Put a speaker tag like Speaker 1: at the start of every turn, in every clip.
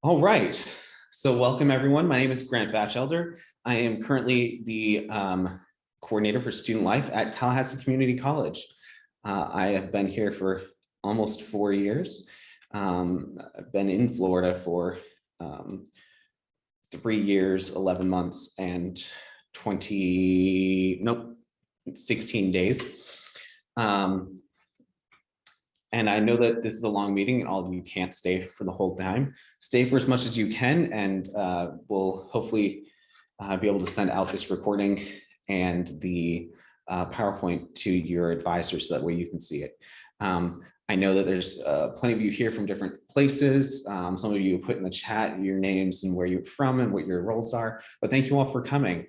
Speaker 1: All right. So welcome everyone. My name is Grant Batchelder. I am currently the coordinator for student life at Tallahassee Community College. I have been here for almost 4 years. I've been in Florida for 3 years, 11 months, and 16 days. And I know that this is a long meeting and all of you can't stay for the whole time. Stay for as much as you can, and we'll hopefully be able to send out this recording and the PowerPoint to your advisors so that way you can see it. I know that there's plenty of you here from different places. Some of you put in the chat your names and where you're from and what your roles are, but thank you all for coming.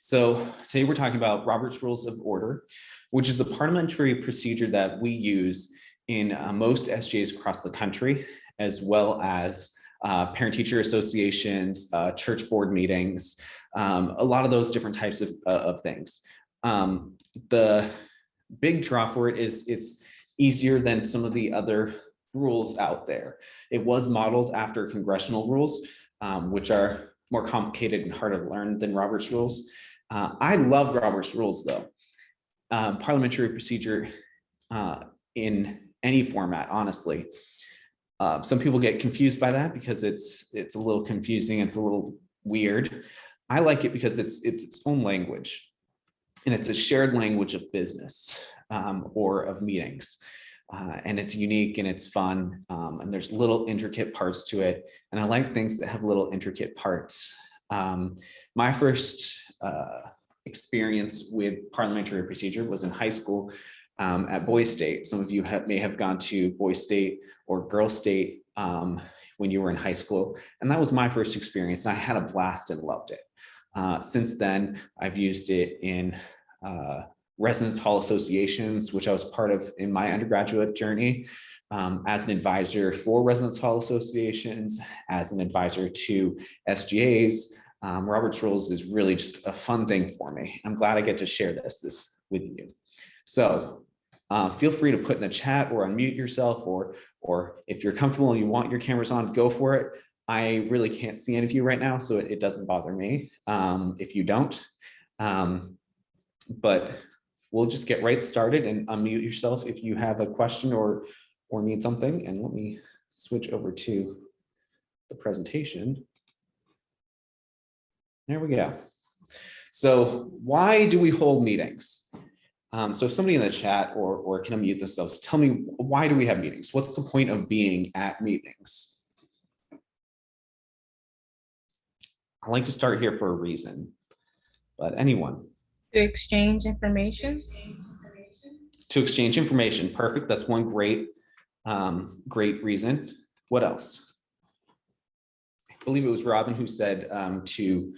Speaker 1: So today we're talking about Robert's Rules of Order, which is the parliamentary procedure that we use in most SGAs across the country, as well as parent-teacher associations, church board meetings, a lot of those different types of things. The big draw for it is it's easier than some of the other rules out there. It was modeled after congressional rules, which are more complicated and harder to learn than Robert's Rules. I love Robert's Rules though. Parliamentary procedure in any format, honestly. Some people get confused by that because it's a little confusing, it's a little weird. I like it because it's its own language, and it's a shared language of business or of meetings. And it's unique and it's fun, and there's little intricate parts to it. And I like things that have little intricate parts. My first experience with parliamentary procedure was in high school at Boys State. Some of you may have gone to Boys State or Girls State when you were in high school. And that was my first experience. And I had a blast and loved it. Since then, I've used it in residence hall associations, which I was part of in my undergraduate journey, as an advisor for residence hall associations, as an advisor to SGAs. Robert's Rules is really just a fun thing for me. I'm glad I get to share this with you. So feel free to put in the chat or unmute yourself, or if you're comfortable and you want your cameras on, go for it. I really can't see any of you right now, so it doesn't bother me if you don't. But we'll just get right started and unmute yourself if you have a question or need something. And let me switch over to the presentation. There we go. So why do we hold meetings? So if somebody in the chat or can unmute themselves, tell me, why do we have meetings? What's the point of being at meetings? I like to start here for a reason, but anyone?
Speaker 2: To exchange information.
Speaker 1: To exchange information, perfect. That's one great reason. What else? I believe it was Robin who said to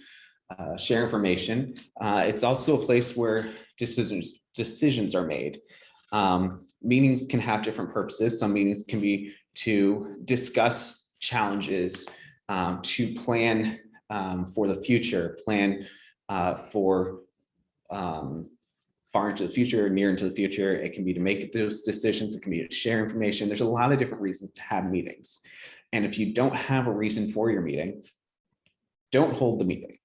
Speaker 1: share information. It's also a place where decisions are made. Meetings can have different purposes. Some meetings can be to discuss challenges, to plan for the future, plan for far into the future, near into the future. It can be to make those decisions. It can be to share information. There's a lot of different reasons to have meetings. And if you don't have a reason for your meeting, don't hold the meeting.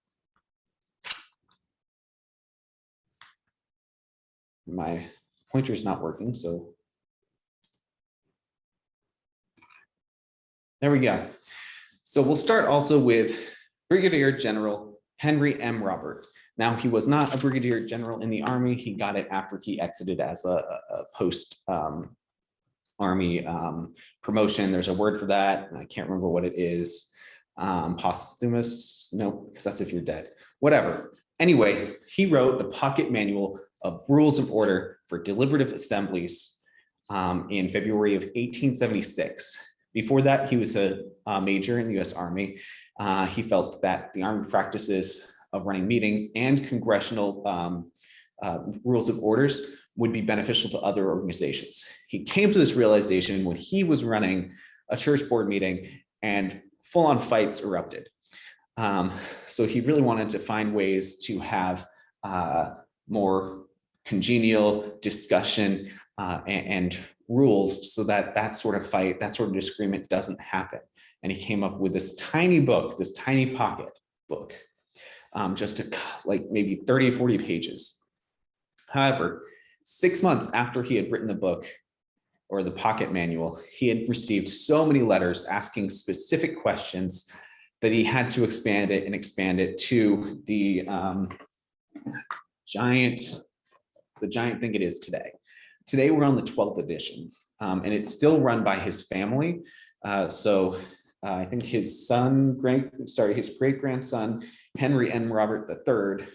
Speaker 1: My pointer is not working, so there we go. So we'll start also with Brigadier General Henry M. Robert. Now, he was not a brigadier general in the Army. He got it after he exited as a post Army promotion. There's a word for that, and I can't remember what it is. Posthumous? No, because that's if you're dead. Whatever. Anyway, he wrote the Pocket Manual of Rules of Order for Deliberative Assemblies in February of 1876. Before that, he was a major in the U.S. Army. He felt that the Army practices of running meetings and congressional rules of orders would be beneficial to other organizations. He came to this realization when he was running a church board meeting and full-on fights erupted. So he really wanted to find ways to have more congenial discussion and rules so that that sort of fight, that sort of disagreement doesn't happen. and he came up with this tiny book, this tiny pocket book, just like maybe 30 or 40 pages. However, 6 months after he had written the book or the pocket manual, he had received so many letters asking specific questions that he had to expand it to the giant thing it is today. Today we're on the 12th edition, and it's still run by his family. I think his his great-grandson, Henry M. Robert III,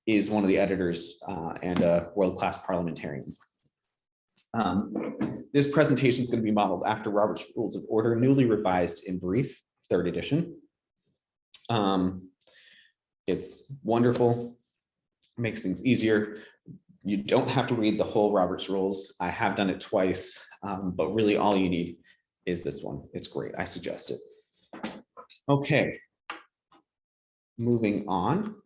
Speaker 1: is one of the editors and a world-class parliamentarian. This presentation is going to be modeled after Robert's Rules of Order, newly revised in brief, 3rd edition. It's wonderful, makes things easier. You don't have to read the whole Robert's Rules. I have done it twice, but really all you need is this one. It's great. I suggest it. Okay, moving on.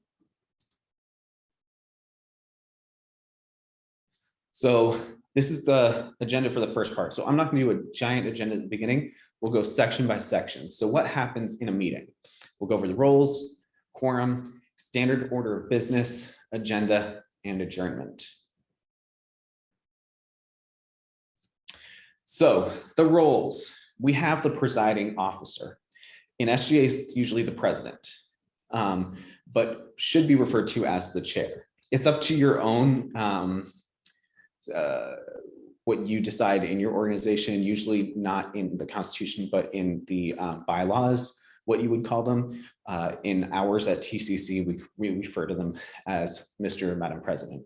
Speaker 1: So this is the agenda for the first part. So I'm not going to do a giant agenda at the beginning. We'll go section by section. So what happens in a meeting? We'll go over the roles, quorum, standard order of business, agenda, and adjournment. So the roles, we have the presiding officer. In SGA, it's usually the president, but should be referred to as the chair. It's up to your own what you decide in your organization, usually not in the Constitution, but in the bylaws, what you would call them. In ours at TCC, we refer to them as Mr. or Madam President.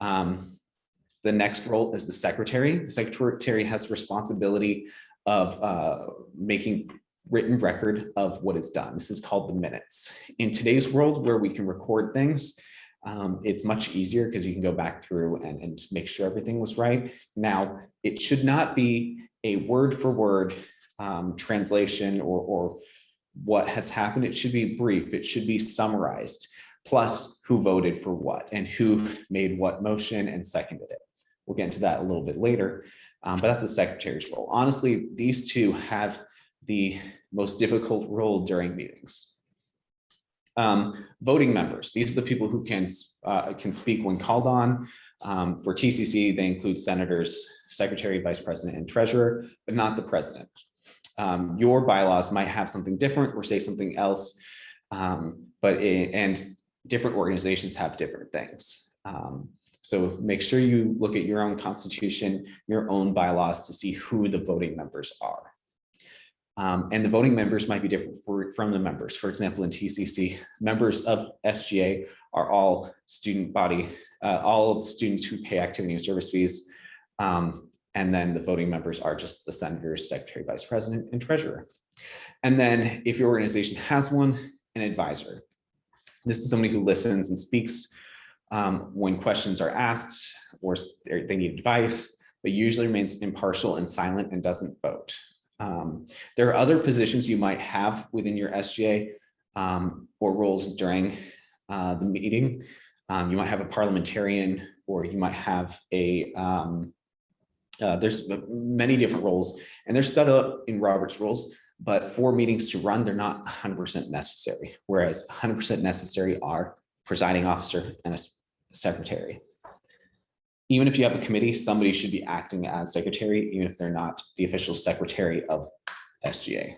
Speaker 1: The next role is the secretary. The secretary has responsibility of making written record of what is done. This is called the minutes. In today's world where we can record things, it's much easier because you can go back through and make sure everything was right. Now, it should not be a word for word translation or what has happened. It should be brief. It should be summarized, plus who voted for what and who made what motion and seconded it. We'll get into that a little bit later, but that's the secretary's role. Honestly, these two have the most difficult role during meetings. Voting members, these are the people who can speak when called on. For TCC, they include senators, secretary, vice president, and treasurer, but not the president. Your bylaws might have something different or say something else, and different organizations have different things. So make sure you look at your own constitution, your own bylaws to see who the voting members are. And the voting members might be different from the members. For example, in TCC, members of SGA are all student body, all students who pay activity and service fees. And then the voting members are just the senators, secretary, vice president, and treasurer. And then if your organization has one, an advisor. This is somebody who listens and speaks when questions are asked or they need advice, but usually remains impartial and silent and doesn't vote. There are other positions you might have within your SGA or roles during the meeting. You might have a parliamentarian, or you might have a, there's many different roles, and they're spelled out in Robert's Rules, but for meetings to run, they're not 100% necessary, whereas 100% necessary are presiding officer and a secretary. Even if you have a committee, somebody should be acting as secretary, even if they're not the official secretary of SGA.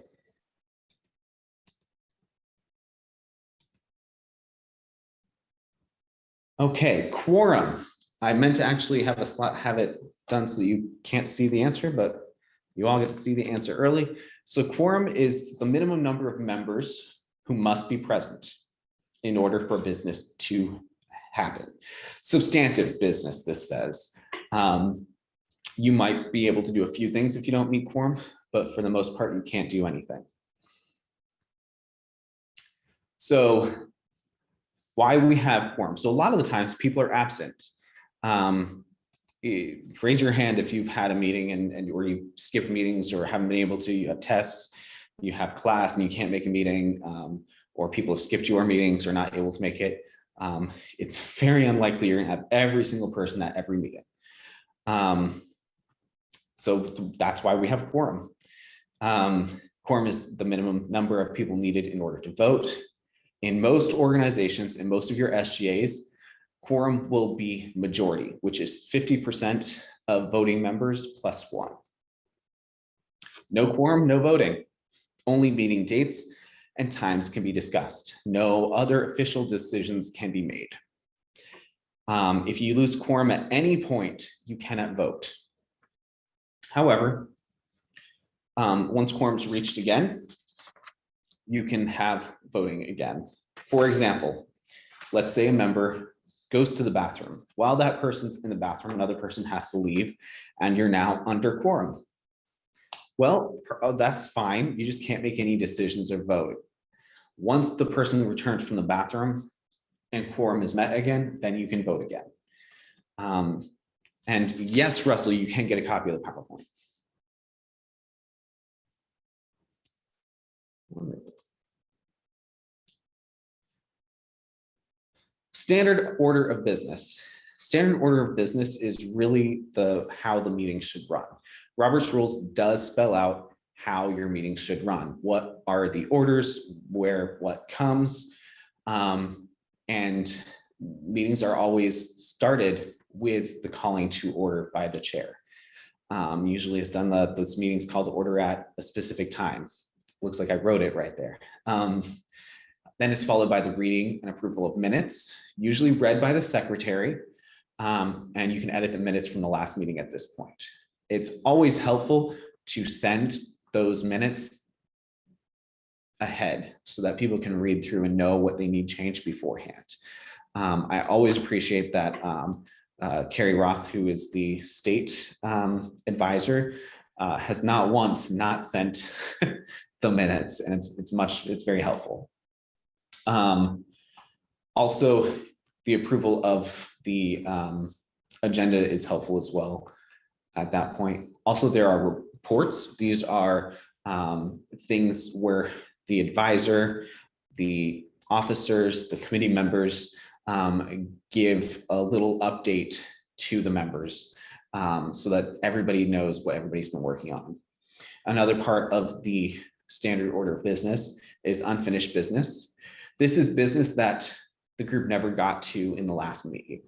Speaker 1: Okay, quorum. I meant to actually have a slot, have it done so that you can't see the answer, but you all get to see the answer early. So quorum is the minimum number of members who must be present in order for business to happen. Substantive business, this says. You might be able to do a few things if you don't meet quorum, but for the most part, you can't do anything. So why we have quorum? So a lot of the times people are absent. Raise your hand if you've had a meeting or you skip meetings or haven't been able to. You have tests, you have class and you can't make a meeting, or people have skipped your meetings or not able to make it. It's very unlikely you're gonna have every single person at every meeting. So that's why we have quorum. Quorum is the minimum number of people needed in order to vote. In most organizations, in most of your SGAs, quorum will be majority, which is 50% of voting members plus one. No quorum, no voting. Only meeting dates and times can be discussed. No other official decisions can be made. If you lose quorum at any point, you cannot vote. However, once quorum is reached again, you can have voting again. For example, let's say a member goes to the bathroom. While that person's in the bathroom, another person has to leave, and you're now under quorum. Well, that's fine. You just can't make any decisions or vote. Once the person returns from the bathroom and quorum is met again, then you can vote again. And yes, Russell, you can get a copy of the PowerPoint. Standard order of business. Standard order of business is really how the meeting should run. Robert's Rules does spell out how your meeting should run. What are the orders, where what comes, and meetings are always started with the calling to order by the chair. Usually it's done this meeting's called to order at a specific time. Looks like I wrote it right there. Then it's followed by the reading and approval of minutes, usually read by the secretary, and you can edit the minutes from the last meeting at this point. It's always helpful to send those minutes ahead so that people can read through and know what they need changed beforehand. I always appreciate that Carrie Roth, who is the state advisor, has not once not sent the minutes, and it's very helpful. Also, the approval of the agenda is helpful as well at that point. Also, there are reports. These are things where the advisor, the officers, the committee members give a little update to the members so that everybody knows what everybody's been working on. Another part of the standard order of business is unfinished business. This is business that the group never got to in the last meeting.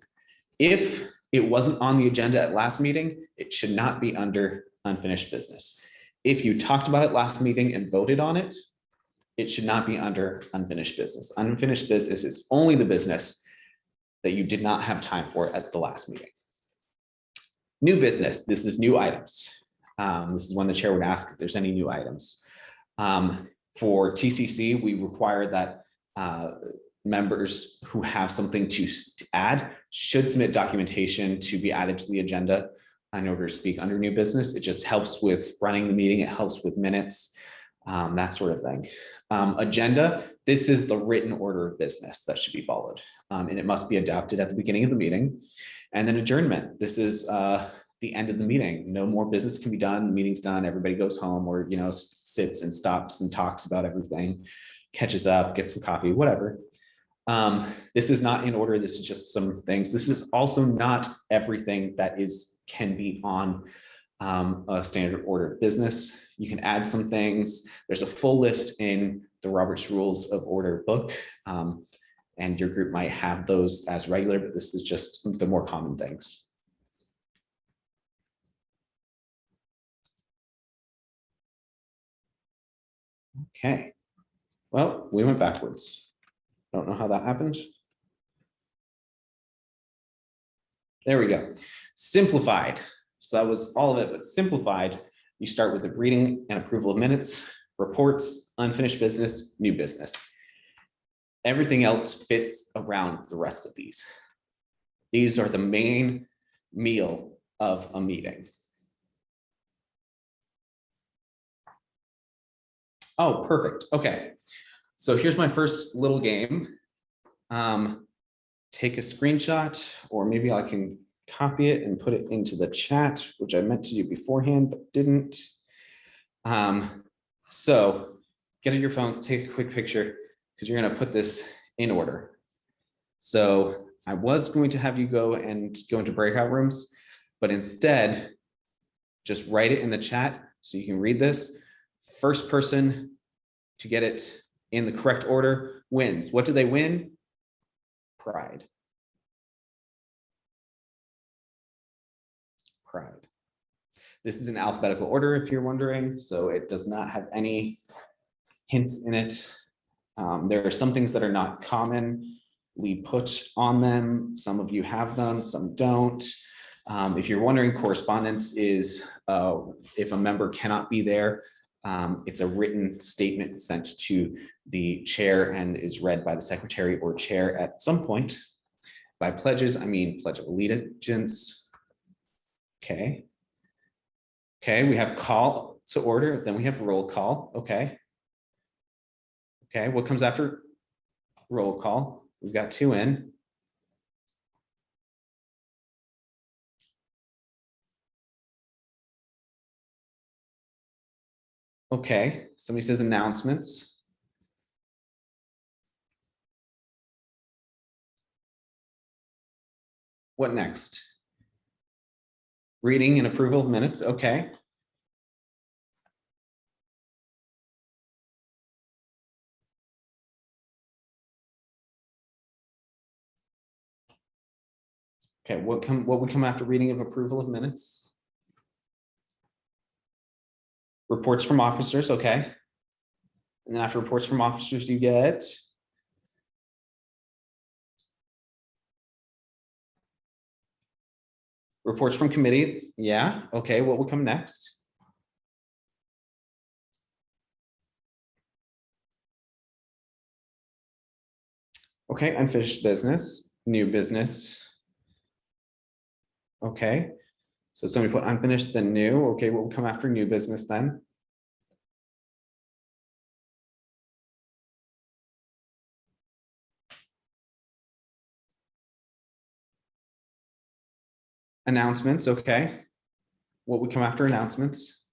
Speaker 1: If it wasn't on the agenda at last meeting, it should not be under unfinished business. If you talked about it last meeting and voted on it, it should not be under unfinished business. Unfinished business is only the business that you did not have time for at the last meeting. New business, this is new items. This is when the chair would ask if there's any new items. For TCC, we require that members who have something to add should submit documentation to be added to the agenda in order to speak under new business. It just helps with running the meeting. It helps with minutes, that sort of thing. Agenda, this is the written order of business that should be followed, and it must be adopted at the beginning of the meeting. And then adjournment, this is the end of the meeting. No more business can be done. The meeting's done. Everybody goes home or sits and stops and talks about everything, catches up, gets some coffee, whatever. This is not in order. This is just some things. This is also not everything that can be on a standard order of business. You can add some things. There's a full list in the Robert's Rules of Order book, and your group might have those as regular, but this is just the more common things. Okay, well, we went backwards. Don't know how that happened. There we go. Simplified. So that was all of it, but simplified, you start with the reading and approval of minutes, reports, unfinished business, new business. Everything else fits around the rest of these. These are the main meal of a meeting. Oh, perfect. Okay. So here's my first little game. Take a screenshot, or maybe I can copy it and put it into the chat, which I meant to do beforehand, but didn't. So get on your phones, take a quick picture, because you're going to put this in order. So I was going to have you go into breakout rooms, but instead, just write it in the chat so you can read this. First person to get it in the correct order wins. What do they win? Pride. Pride. This is in alphabetical order, if you're wondering, so it does not have any hints in it. There are some things that are not common. We put on them. Some of you have them, some don't. If you're wondering, correspondence is if a member cannot be there, it's a written statement sent to the chair and is read by the secretary or chair at some point. By pledges, I mean pledge of allegiance. Okay. Okay, we have call to order, then we have roll call. Okay. Okay, what comes after roll call? We've got 2 in. Okay, somebody says announcements. What next? Reading and approval of minutes. Okay. Okay, what would come after reading of approval of minutes? Reports from officers, okay. And then after reports from officers, you get reports from committee. Yeah, okay, what will come next? Okay, unfinished business, new business. Okay, so somebody put unfinished, then new. Okay, what will come after new business then? Announcements, okay. What would come after announcements?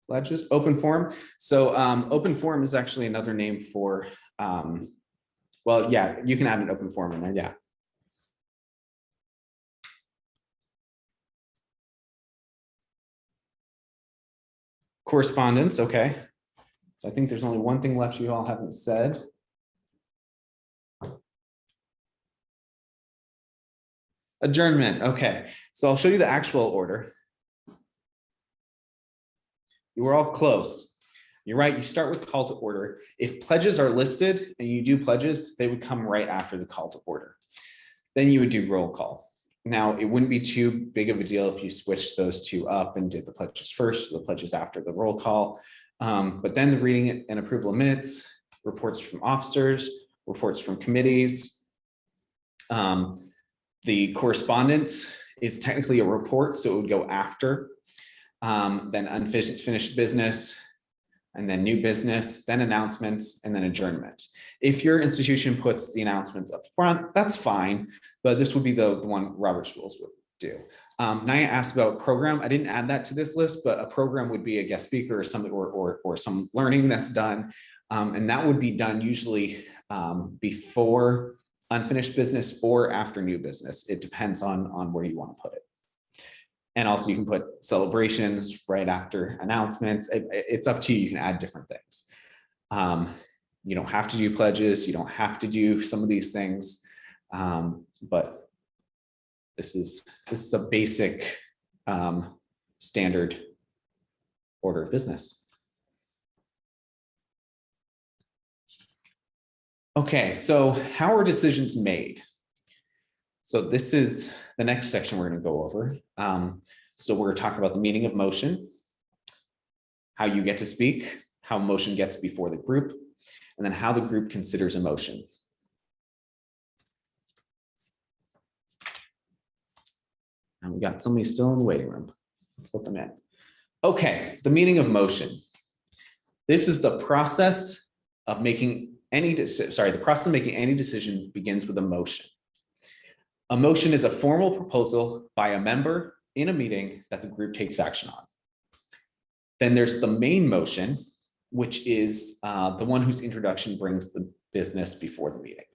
Speaker 1: Pledges, open forum. So open forum is actually another name for, well, yeah, you can add an open forum in there, yeah. Correspondence, okay. So I think there's only one thing left you all haven't said. Adjournment, okay. So I'll show you the actual order. You were all close. You're right, you start with call to order. If pledges are listed and you do pledges, they would come right after the call to order. Then you would do roll call. Now, it wouldn't be too big of a deal if you switched those two up and did the pledges first, the pledges after the roll call. But then the reading and approval of minutes, reports from officers, reports from committees. The correspondence is technically a report, so it would go after. Then unfinished business, and then new business, then announcements, and then adjournment. If your institution puts the announcements up front, that's fine, but this would be the one Robert's rules would do. Naya asked about program. I didn't add that to this list, but a program would be a guest speaker or something, or some learning that's done. And that would be done usually before unfinished business or after new business. It depends on where you want to put it. And also you can put celebrations right after announcements. It's up to you. You can add different things. You don't have to do pledges. You don't have to do some of these things. But this is a basic standard order of business. Okay, so how are decisions made? So this is the next section we're going to go over. So we're talking about the meaning of motion, how you get to speak, how motion gets before the group, and then how the group considers a motion. And we got somebody still in the waiting room. Let's let them in. Okay, the meaning of motion. This is the process of making any decision begins with a motion. A motion is a formal proposal by a member in a meeting that the group takes action on. Then there's the main motion, which is the one whose introduction brings the business before the meeting.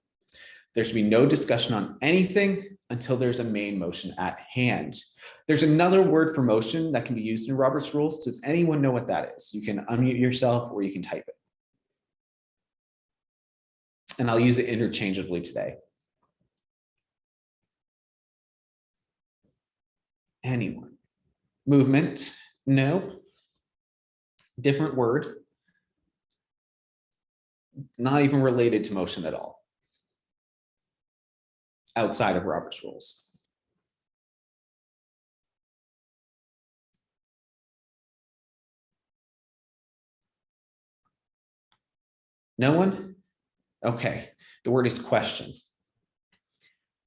Speaker 1: There should be no discussion on anything until there's a main motion at hand. There's another word for motion that can be used in Robert's rules. Does anyone know what that is? You can unmute yourself or you can type it. And I'll use it interchangeably today. Anyone? Movement? No. Different word. Not even related to motion at all. Outside of Robert's rules. No one? Okay, the word is question.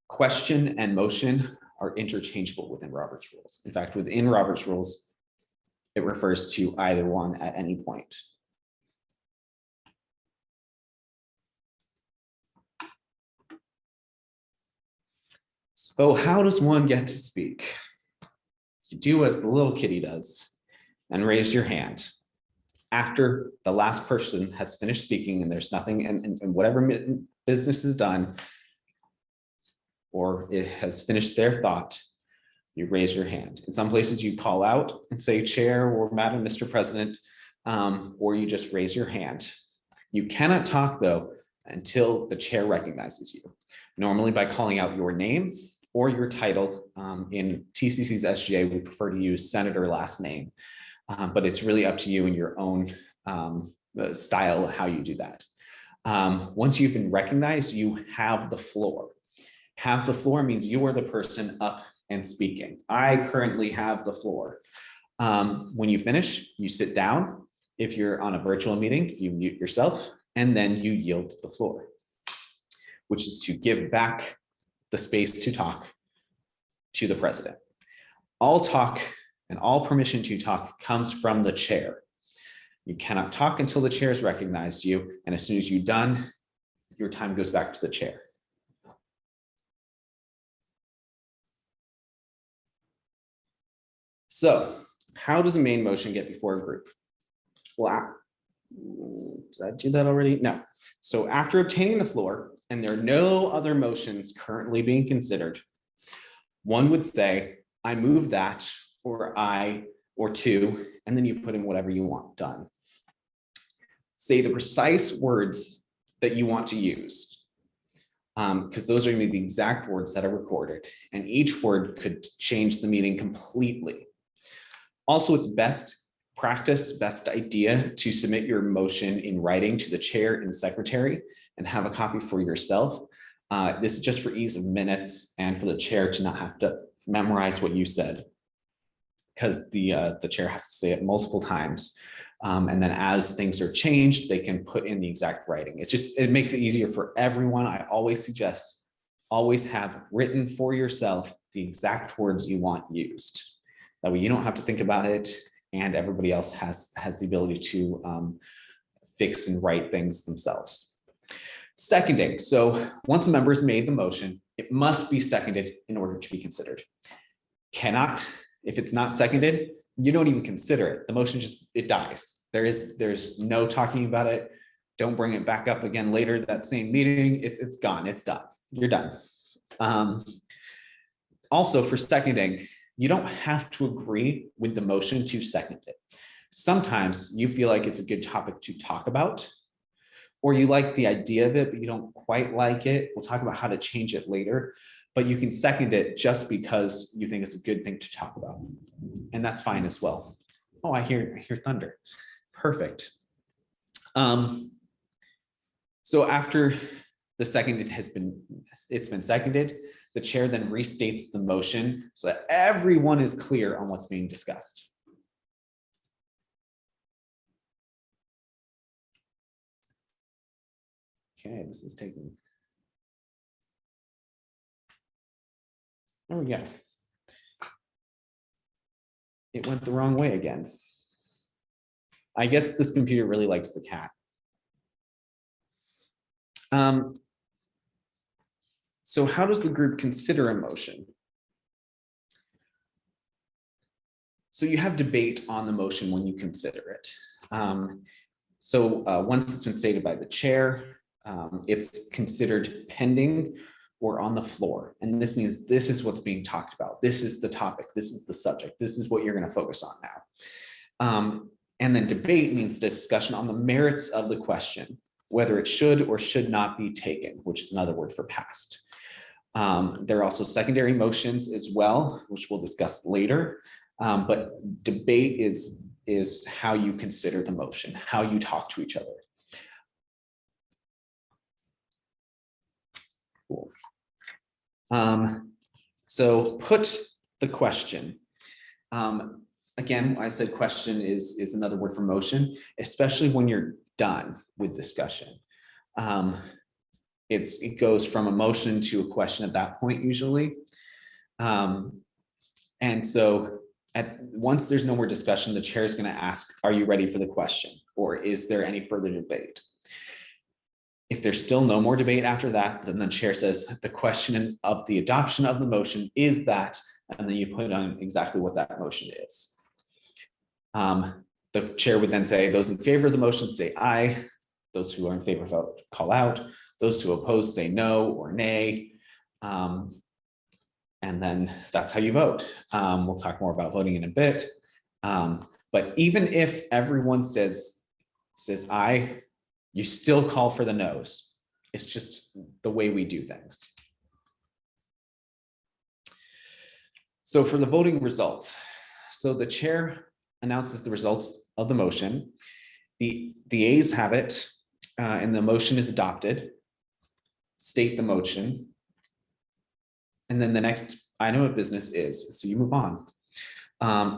Speaker 1: Question and motion are interchangeable within Robert's rules. In fact, within Robert's rules, it refers to either one at any point. So how does one get to speak? You do as the little kitty does and raise your hand. After the last person has finished speaking and there's nothing, and whatever business is done, or it has finished their thought, you raise your hand. In some places you call out and say chair or Madam Mr. President, or you just raise your hand. You cannot talk though until the chair recognizes you, normally by calling out your name or your title. In TCC's SGA, we prefer to use senator last name. But it's really up to you and your own style, how you do that. Once you've been recognized, you have the floor. Have the floor means you are the person up and speaking. I currently have the floor. When you finish, you sit down. If you're on a virtual meeting, you mute yourself, and then you yield the floor, which is to give back the space to talk to the president. All talk and all permission to talk comes from the chair. You cannot talk until the chair has recognized you, and as soon as you're done, your time goes back to the chair. So, how does a main motion get before a group? Well, did I do that already? No. So after obtaining the floor, and there are no other motions currently being considered, one would say, I move that, or I, or two, and then you put in whatever you want, done. Say the precise words that you want to use, because those are going to be the exact words that are recorded, and each word could change the meaning completely. Also, it's best practice, best idea to submit your motion in writing to the chair and secretary and have a copy for yourself. This is just for ease of minutes and for the chair to not have to memorize what you said, because the chair has to say it multiple times. And then as things are changed, they can put in the exact writing. It makes it easier for everyone. I always suggest, always have written for yourself the exact words you want used. That way you don't have to think about it, and everybody else has the ability to fix and write things themselves. Seconding, so once a member has made the motion, it must be seconded in order to be considered. Cannot, if it's not seconded, you don't even consider it. The motion just, it dies. There's no talking about it. Don't bring it back up again later that same meeting. It's gone, it's done, you're done. Also for seconding, you don't have to agree with the motion to second it. Sometimes you feel like it's a good topic to talk about, or you like the idea of it, but you don't quite like it. We'll talk about how to change it later, but you can second it just because you think it's a good thing to talk about. And that's fine as well. Oh, I hear thunder. Perfect. So after the second, it's been seconded, the chair then restates the motion so that everyone is clear on what's being discussed. Okay, this is taking. There we go. It went the wrong way again. I guess this computer really likes the cat. So how does the group consider a motion? So you have debate on the motion when you consider it. Once it's been stated by the chair, It's considered pending or on the floor. And this means this is what's being talked about. This is the topic. This is the subject. This is what you're going to focus on now. And then debate means discussion on the merits of the question, whether it should or should not be taken, which is another word for passed. There are also secondary motions as well, which we'll discuss later. But debate is how you consider the motion, how you talk to each other. Cool. So put the question. Again, I said question is another word for motion, especially when you're done with discussion. It goes from a motion to a question at that point usually. And so once there's no more discussion, the chair is going to ask, are you ready for the question? Or is there any further debate? If there's still no more debate after that, then the chair says the question of the adoption of the motion is that, and then you put on exactly what that motion is. The chair would then say, those in favor of the motion say aye. Those who are in favor vote call out. Those who oppose say no or nay. And then that's how you vote. We'll talk more about voting in a bit. But even if everyone says aye, you still call for the no's. It's just the way we do things. So for the voting results, so the chair announces the results of the motion. The ayes have it, and the motion is adopted. State the motion. And then the next item of business is, so you move on.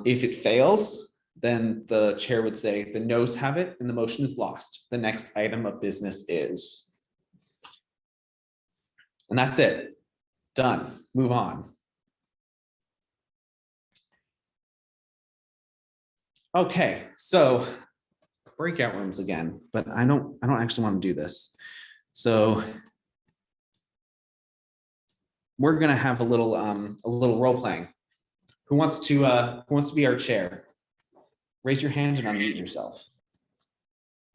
Speaker 1: If it fails, then the chair would say the noes have it and the motion is lost. The next item of business is. And that's it. Done. Move on. Okay, so breakout rooms again, but I don't actually want to do this. So we're gonna have a little role playing. Who wants to be our chair? Raise your hand and unmute yourself.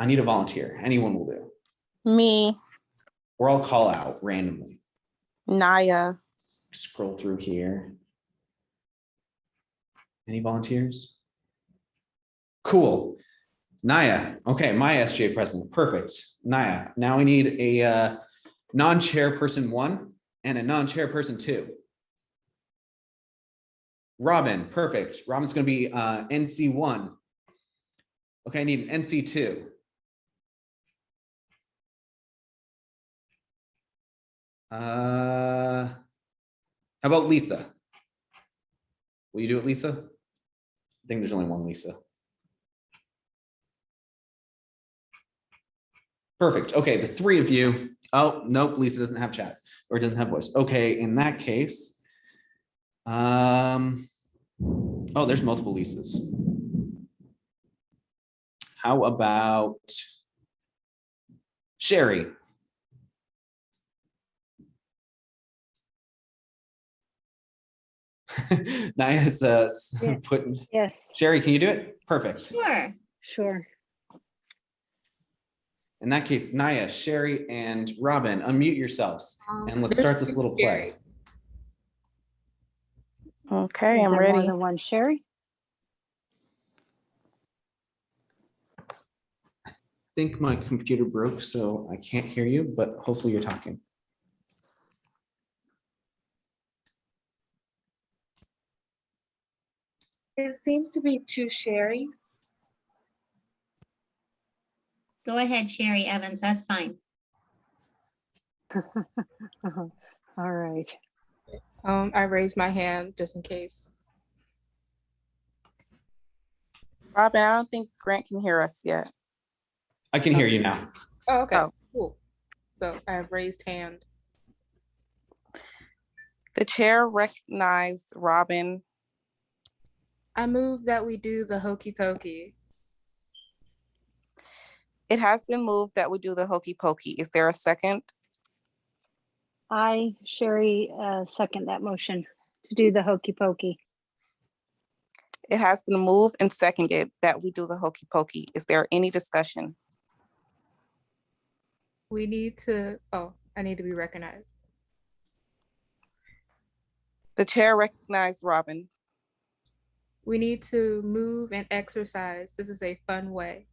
Speaker 1: I need a volunteer. Anyone will do.
Speaker 3: Me.
Speaker 1: Or I'll call out randomly.
Speaker 3: Naya.
Speaker 1: Scroll through here. Any volunteers? Cool. Naya. Okay, my SJ president. Perfect. Naya. Now we need a non-chairperson 1 and a non-chairperson 2. Robin. Perfect. Robin's going to be NC1. Okay, I need an NC2. How about Lisa? Will you do it, Lisa? I think there's only one Lisa. Perfect. Okay, the three of you. Oh, nope, Lisa doesn't have chat or doesn't have voice. Okay, in that case, oh, there's multiple Lisas. How about Sherry? Naya's putting.
Speaker 4: Yes.
Speaker 1: Sherry, can you do it? Perfect.
Speaker 2: Sure.
Speaker 4: Sure.
Speaker 1: In that case, Naya, Sherry, and Robin, unmute yourselves and let's start this little play.
Speaker 3: Okay,
Speaker 4: Is
Speaker 3: I'm
Speaker 4: there
Speaker 3: ready.
Speaker 4: more than one Sherry?
Speaker 1: I think my computer broke, so I can't hear you, but hopefully you're talking.
Speaker 2: It seems to be two Sherrys.
Speaker 5: Go ahead, Sherry Evans, that's fine.
Speaker 4: All right.
Speaker 2: I raised my hand just in case.
Speaker 3: Robin, I don't think Grant can hear us yet.
Speaker 1: I can hear you now.
Speaker 2: Oh, okay,
Speaker 3: Oh.
Speaker 2: cool. So I have raised hand.
Speaker 3: The chair recognized Robin.
Speaker 2: I move that we do the hokey pokey.
Speaker 3: It has been moved that we do the hokey pokey. Is there a second?
Speaker 4: I, Sherry, second that motion to do the hokey pokey.
Speaker 3: It has been moved and seconded that we do the hokey pokey. Is there any discussion?
Speaker 2: We need to, oh, I need to be recognized.
Speaker 3: The chair recognized Robin.
Speaker 2: We need to move and exercise. This is a fun way.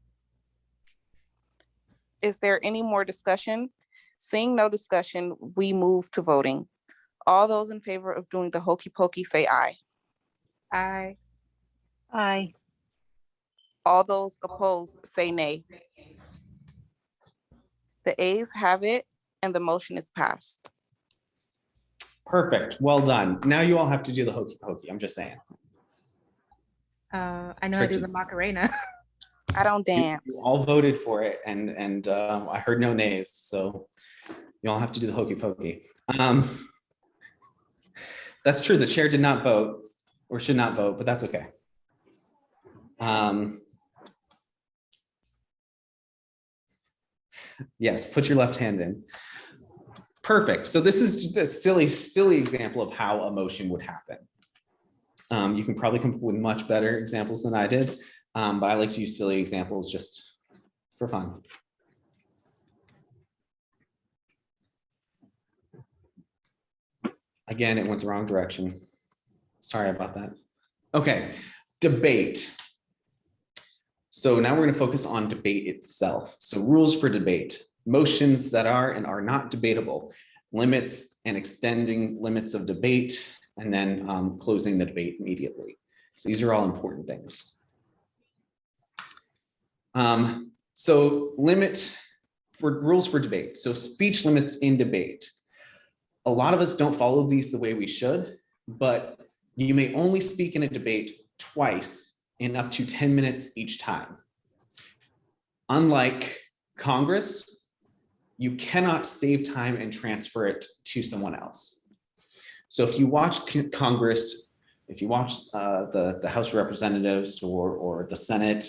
Speaker 3: Is there any more discussion? Seeing no discussion, we move to voting. All those in favor of doing the hokey pokey say aye.
Speaker 2: Aye.
Speaker 4: Aye.
Speaker 3: All those opposed say nay. The ayes have it and the motion is passed.
Speaker 1: Perfect. Well done. Now you all have to do the hokey pokey. I'm just saying.
Speaker 2: I know I do
Speaker 1: Tricky.
Speaker 2: the Macarena.
Speaker 3: I don't
Speaker 1: You
Speaker 3: dance.
Speaker 1: all voted for it, and I heard no nays, so you all have to do the hokey pokey. That's true. The chair did not vote or should not vote, but that's okay. Yes, put your left hand in. Perfect. So this is just a silly example of how a motion would happen. You can probably come up with much better examples than I did, but I like to use silly examples just for fun. Again, it went the wrong direction. Sorry about that. Okay, debate. So now we're going to focus on debate itself. So rules for debate, motions that are and are not debatable, limits and extending limits of debate, and then closing the debate immediately. So these are all important things. So limit for rules for debate. So speech limits in debate. A lot of us don't follow these the way we should, but you may only speak in a debate twice in up to 10 minutes each time. Unlike Congress, you cannot save time and transfer it to someone else. So if you watch Congress, if you watch the House of Representatives or the Senate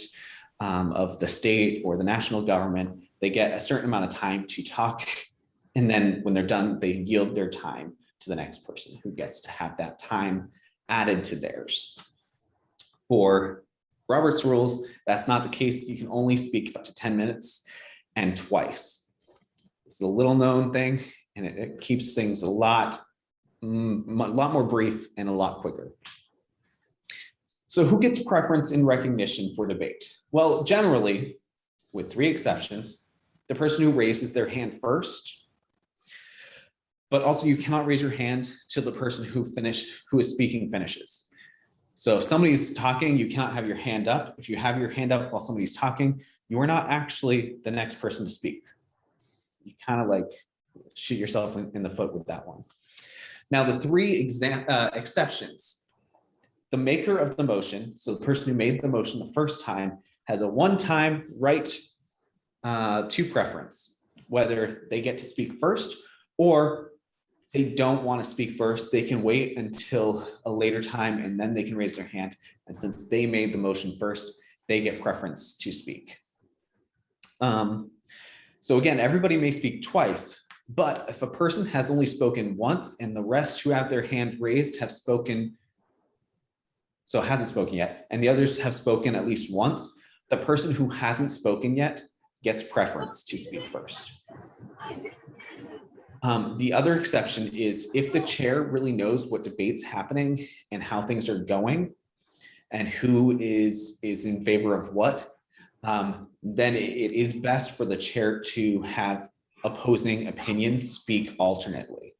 Speaker 1: of the state or the national government, they get a certain amount of time to talk. And then when they're done, they yield their time to the next person who gets to have that time added to theirs. For Robert's rules, that's not the case. You can only speak up to 10 minutes and twice. It's a little known thing, and it keeps things a lot more brief and a lot quicker. So who gets preference in recognition for debate? Well, generally, with 3 exceptions, the person who raises their hand first, but also you cannot raise your hand till the person who is speaking finishes. So if somebody's talking, you cannot have your hand up. If you have your hand up while somebody's talking, you are not actually the next person to speak. You kind of like shoot yourself in the foot with that one. Now the 3 exceptions. The maker of the motion, so the person who made the motion the first time, has a one-time right to preference, whether they get to speak first or they don't want to speak first. They can wait until a later time and then they can raise their hand. And since they made the motion first, they get preference to speak. So again, everybody may speak twice, but if a person has only spoken once and the rest who have their hand raised have spoken, so hasn't spoken yet, and the others have spoken at least once, the person who hasn't spoken yet gets preference to speak first. The other exception is if the chair really knows what debate's happening and how things are going and who is in favor of what, then it is best for the chair to have opposing opinions speak alternately.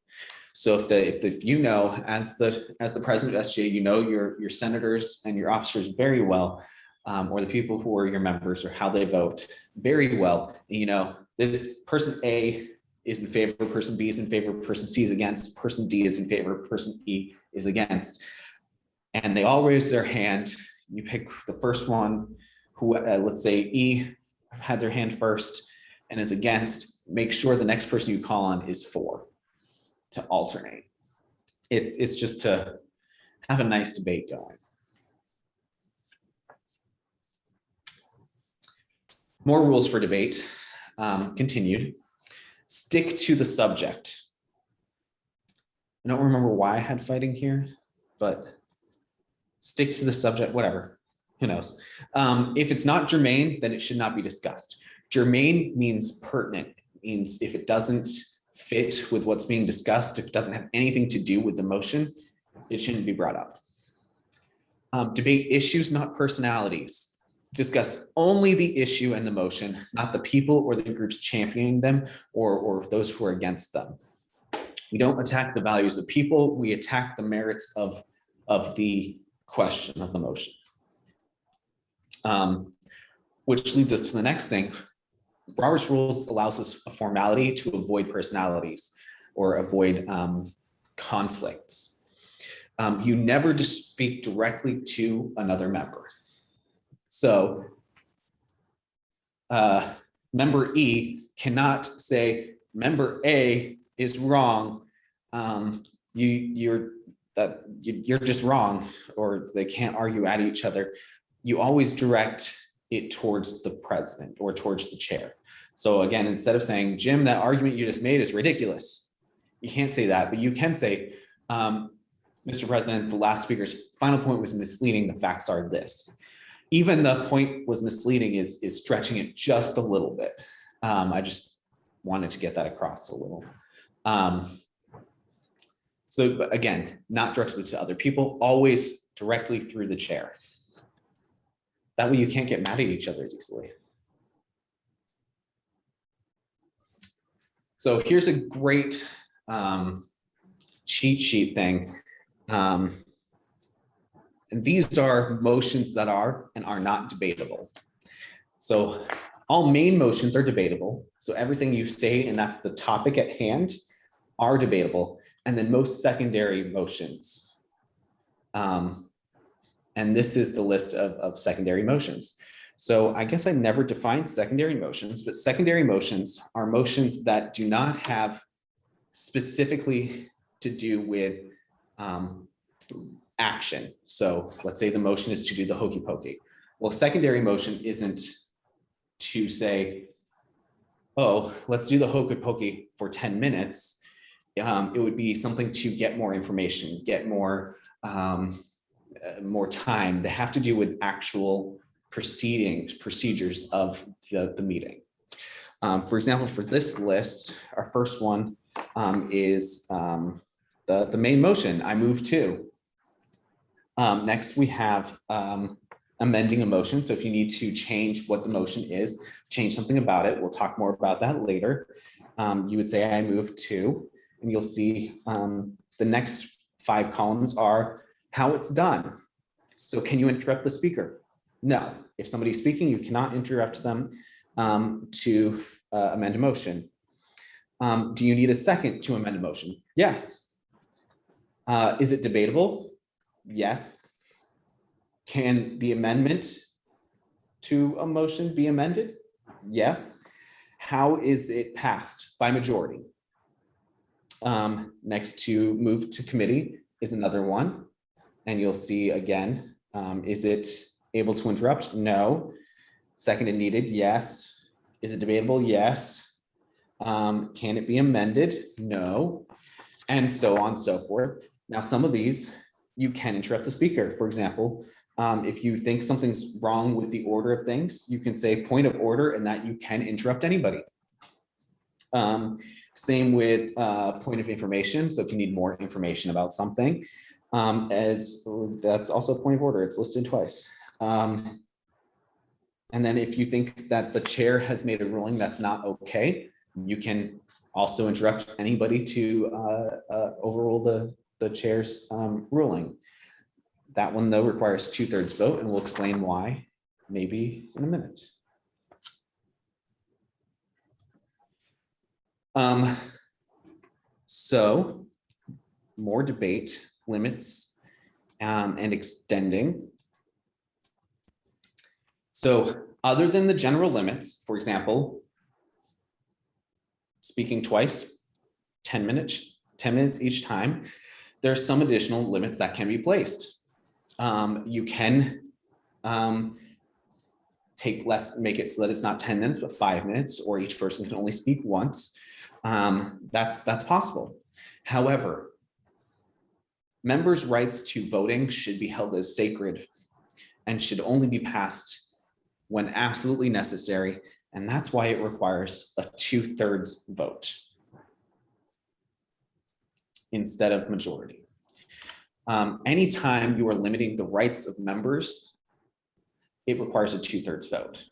Speaker 1: So if you know, as the president of SJ, you know your senators and your officers very well, or the people who are your members or how they vote very well, you know, this person A is in favor, person B is in favor, person C is against, person D is in favor, person E is against. And they all raise their hand. You pick the first one who, let's say E had their hand first and is against, make sure the next person you call on is for, to alternate. It's just to have a nice debate going. More rules for debate, continued. Stick to the subject. I don't remember why I had fighting here, but stick to the subject, whatever, who knows? If it's not germane, then it should not be discussed. Germane means pertinent, means if it doesn't fit with what's being discussed, if it doesn't have anything to do with the motion, it shouldn't be brought up. Debate issues, not personalities. Discuss only the issue and the motion, not the people or the groups championing them or those who are against them. We don't attack the values of people, we attack the merits of the question of the motion. Which leads us to the next thing. Robert's rules allows us a formality to avoid personalities or avoid conflicts. You never just speak directly to another member. So member E cannot say member A is wrong. You're just wrong, or they can't argue at each other. You always direct it towards the president or towards the chair. So again, instead of saying, Jim, that argument you just made is ridiculous, you can't say that, but you can say, Mr. President, the last speaker's final point was misleading. The facts are this. Even the point was misleading is stretching it just a little bit. I just wanted to get that across a little. So but again, not directly to other people, always directly through the chair. That way you can't get mad at each other as easily. So here's a great cheat sheet thing. And these are motions that are and are not debatable. So all main motions are debatable. So everything you say, and that's the topic at hand, are debatable. And then most secondary motions. And this is the list of secondary motions. So I guess I never defined secondary motions, but secondary motions are motions that do not have specifically to do with action. So let's say the motion is to do the hokey pokey. Well, secondary motion isn't to say, oh, let's do the hokey pokey for 10 minutes. It would be something to get more information, get more time. They have to do with actual procedures of the meeting. For example, for this list, our first one is the main motion, I move to. Next, we have amending a motion. So if you need to change what the motion is, change something about it, we'll talk more about that later. You would say, I move to, and you'll see the next 5 columns are how it's done. So can you interrupt the speaker? No. If somebody's speaking, you cannot interrupt them to amend a motion. Do you need a second to amend a motion? Yes. Is it debatable? Yes. Can the amendment to a motion be amended? Yes. How is it passed? By majority. Next, to move to committee is another one. And you'll see again, is it able to interrupt? No. Seconded needed? Yes. Is it debatable? Yes. Can it be amended? No. And so on and so forth. Now, some of these, you can interrupt the speaker. For example, if you think something's wrong with the order of things, you can say point of order, and that you can interrupt anybody. Same with point of information. So if you need more information about something, that's also a point of order. It's listed twice. And then if you think that the chair has made a ruling that's not okay, you can also interrupt anybody to overrule the chair's ruling. That one, though, requires 2/3 vote, and we'll explain why maybe in a minute. So more debate, limits, and extending. So other than the general limits, for example, speaking twice, 10 minutes each time, there are some additional limits that can be placed. You can make it so that it's not 10 minutes, but 5 minutes, or each person can only speak once. That's possible. However, members' rights to voting should be held as sacred and should only be passed when absolutely necessary And that's why it requires a 2/3 vote instead of majority. Anytime you are limiting the rights of members, it requires a 2/3 vote.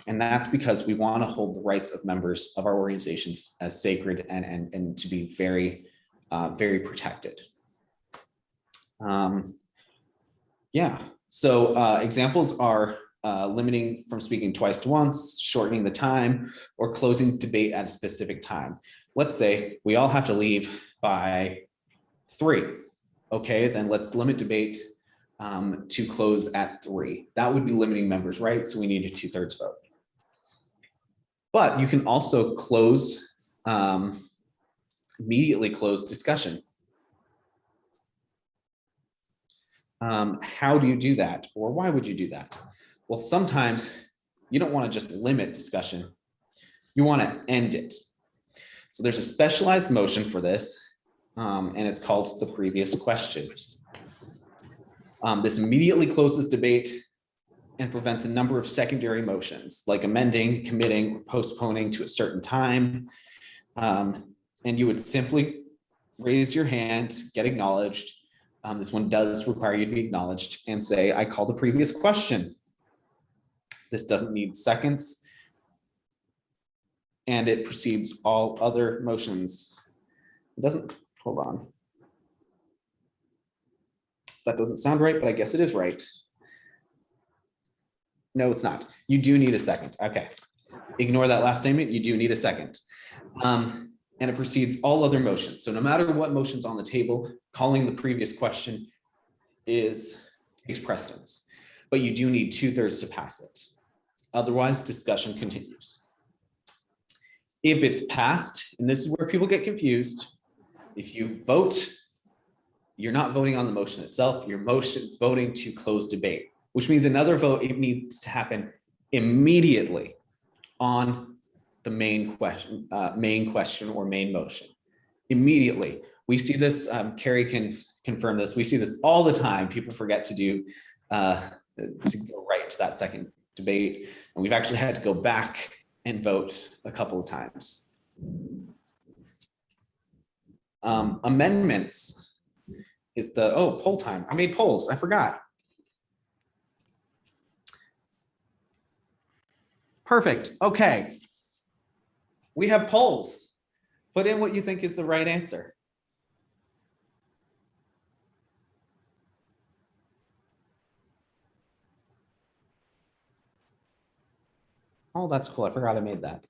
Speaker 1: And that's because we want to hold the rights of members of our organizations as sacred and to be very, very protected. Yeah, so examples are limiting from speaking twice to once, shortening the time, or closing debate at a specific time. Let's say we all have to leave by 3. Okay, then let's limit debate to close at 3. That would be limiting members' rights, so we need a 2/3 vote. But you can also close, immediately close discussion. How do you do that? Or why would you do that? Well, sometimes you don't want to just limit discussion. You want to end it. So there's a specialized motion for this, and it's called the previous question. This immediately closes debate and prevents a number of secondary motions like amending, committing, or postponing to a certain time. And you would simply raise your hand, get acknowledged. This one does require you to be acknowledged and say, I call the previous question. This doesn't need seconds. And it precedes all other motions. It doesn't, hold on. That doesn't sound right, but I guess it is right. No, it's not. You do need a second. Okay. Ignore that last statement. You do need a second. And it precedes all other motions. So no matter what motion's on the table, calling the previous question takes precedence. But you do need 2/3 to pass it. Otherwise, discussion continues. If it's passed, and this is where people get confused, if you vote, you're not voting on the motion itself, you're voting to close debate, which means another vote, it needs to happen immediately on the main question or main motion. Immediately. We see this, Carrie can confirm this, we see this all the time. People forget to go right to that second debate. And we've actually had to go back and vote a couple of times. Amendments is poll time. I made polls, I forgot. Perfect, okay. We have polls. Put in what you think is the right answer. Oh, that's cool. I forgot I made that.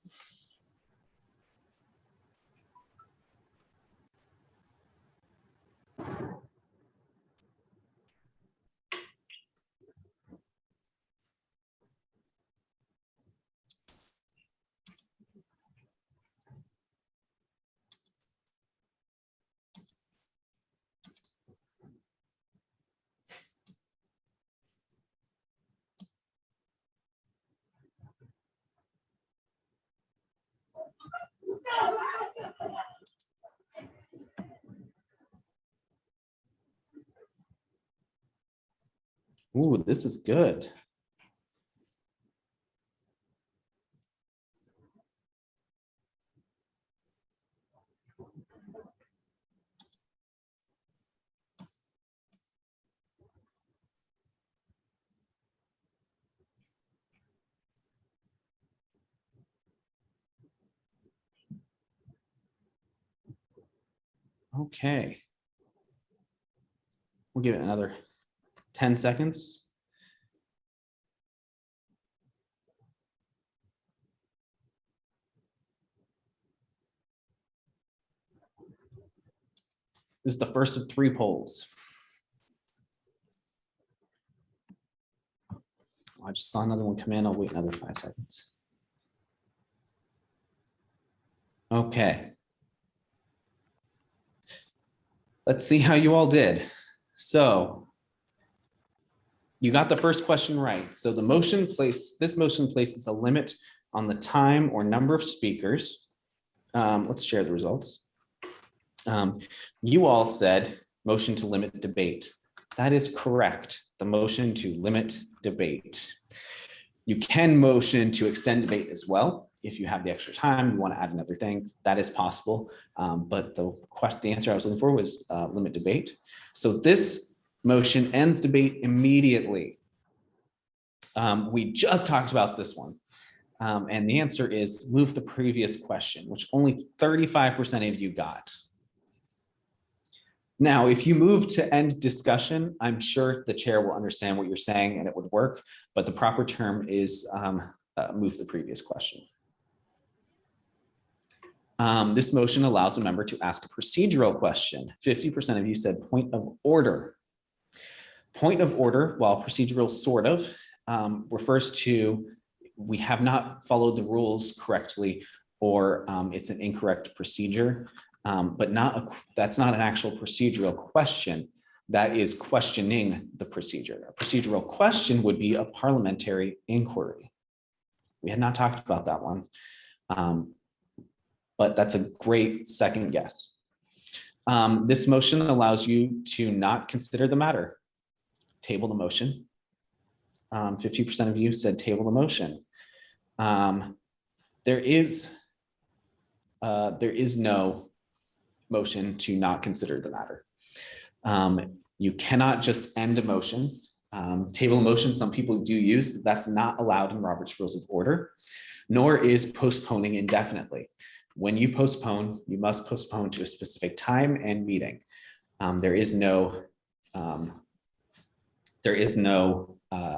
Speaker 1: Ooh, this is good. Okay. We'll give it another 10 seconds. This is the first of 3 polls. I just saw another one come in. I'll wait another 5 seconds. Okay. Let's see how you all did. So you got the first question right. So this motion places a limit on the time or number of speakers. Let's share the results. You all said motion to limit debate. That is correct. The motion to limit debate. You can motion to extend debate as well. If you have the extra time, you want to add another thing, that is possible. But the answer I was looking for was limit debate. So this motion ends debate immediately. We just talked about this one. And the answer is move the previous question, which only 35% of you got. Now, if you move to end discussion, I'm sure the chair will understand what you're saying and it would work, but the proper term is move the previous question. This motion allows a member to ask a procedural question. 50% of you said point of order. Point of order, while procedural sort of, refers to we have not followed the rules correctly, or it's an incorrect procedure, but that's not an actual procedural question. That is questioning the procedure. A procedural question would be a parliamentary inquiry. We had not talked about that one, but that's a great second guess. This motion allows you to not consider the matter. Table the motion. 50% of you said table the motion. There is no motion to not consider the matter. You cannot just end a motion. Table a motion, some people do use, but that's not allowed in Robert's Rules of Order, nor is postponing indefinitely. When you postpone, you must postpone to a specific time and meeting. There is no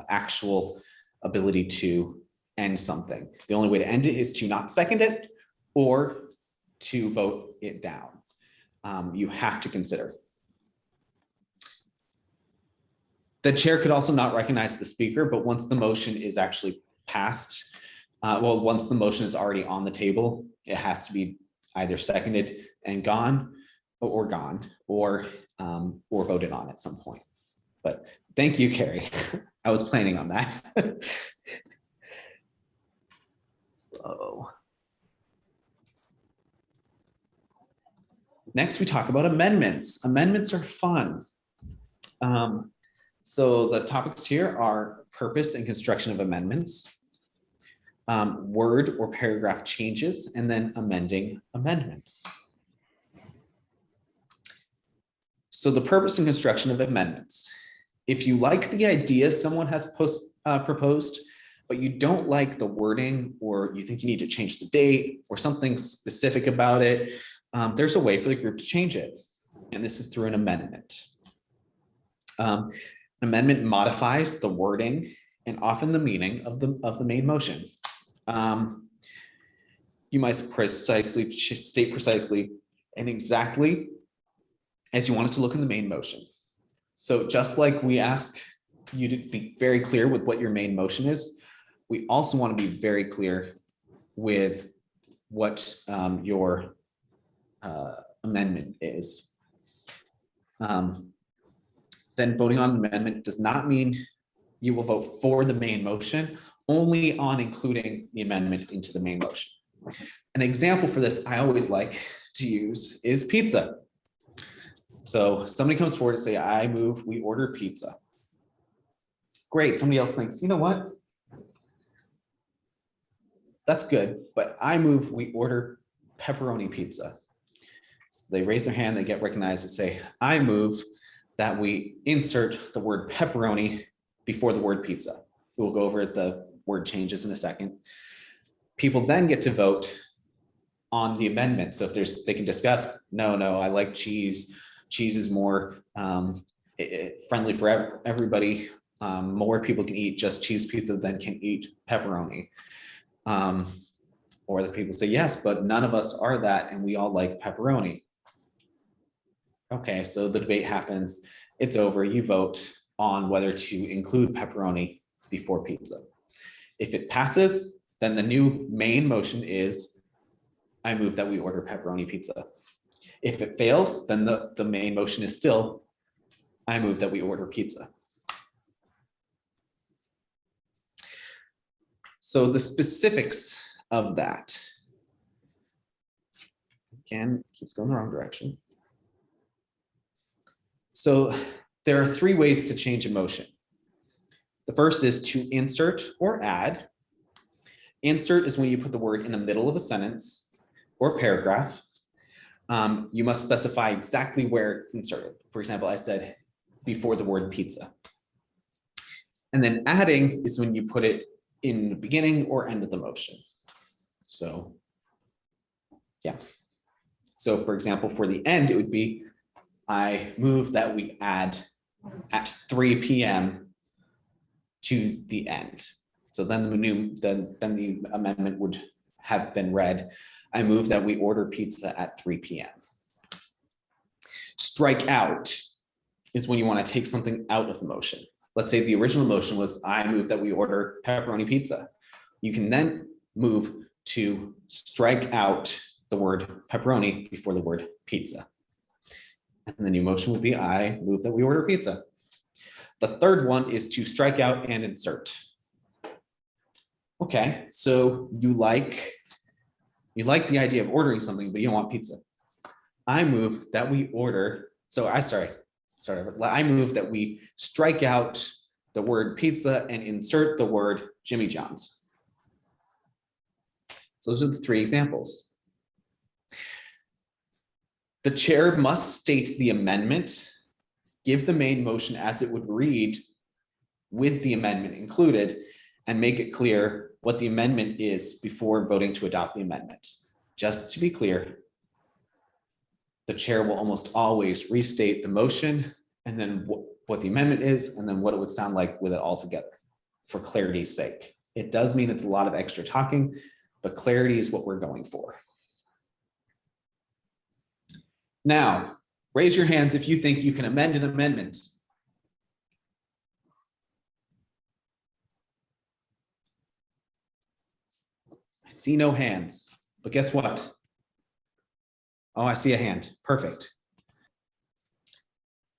Speaker 1: actual ability to end something. The only way to end it is to not second it or to vote it down. You have to consider. The chair could also not recognize the speaker, but once the motion is actually passed, once the motion is already on the table, it has to be either seconded and gone or voted on at some point. But thank you, Carrie. I was planning on that. So next, we talk about amendments. Amendments are fun. So the topics here are purpose and construction of amendments, word or paragraph changes, and then amending amendments. So the purpose and construction of amendments. If you like the idea someone has proposed, but you don't like the wording, or you think you need to change the date or something specific about it, there's a way for the group to change it. And this is through an amendment. An amendment modifies the wording and often the meaning of the main motion. You must state precisely and exactly as you want it to look in the main motion. So just like we ask you to be very clear with what your main motion is, we also want to be very clear with what your amendment is. Then voting on an amendment does not mean you will vote for the main motion, only on including the amendment into the main motion. An example for this I always like to use is pizza. So somebody comes forward to say, I move we order pizza. Great, somebody else thinks, you know what? That's good, but I move we order pepperoni pizza. So they raise their hand, they get recognized and say, I move that we insert the word pepperoni before the word pizza. We'll go over the word changes in a second. People then get to vote on the amendment. So if they can discuss, no, I like cheese. Cheese is more friendly for everybody. More people can eat just cheese pizza than can eat pepperoni. Or the people say, yes, but none of us are that, and we all like pepperoni. Okay, so the debate happens, it's over, you vote on whether to include pepperoni before pizza. If it passes, then the new main motion is, I move that we order pepperoni pizza. If it fails, then the main motion is still, I move that we order pizza. So the specifics of that, again, keeps going the wrong direction. So there are three ways to change a motion. The first is to insert or add. Insert is when you put the word in the middle of a sentence or paragraph. You must specify exactly where it's inserted. For example, I said before the word pizza. And then adding is when you put it in the beginning or end of the motion. So, yeah. So for example, for the end, it would be, I move that we add at 3 p.m. to the end. So then the amendment would have been read. I move that we order pizza at 3 p.m. Strike out is when you want to take something out of the motion. Let's say the original motion was, I move that we order pepperoni pizza. You can then move to strike out the word pepperoni before the word pizza. And the new motion would be, I move that we order pizza. The third one is to strike out and insert. Okay, so you like the idea of ordering something, but you don't want pizza. I move that we order, I move that we strike out the word pizza and insert the word Jimmy John's. So those are the three examples. The chair must state the amendment, give the main motion as it would read with the amendment included, and make it clear what the amendment is before voting to adopt the amendment. Just to be clear, the chair will almost always restate the motion and then what the amendment is, and then what it would sound like with it all together, for clarity's sake. It does mean it's a lot of extra talking, but clarity is what we're going for. Now, raise your hands if you think you can amend an amendment. I see no hands, but guess what? Oh, I see a hand. Perfect.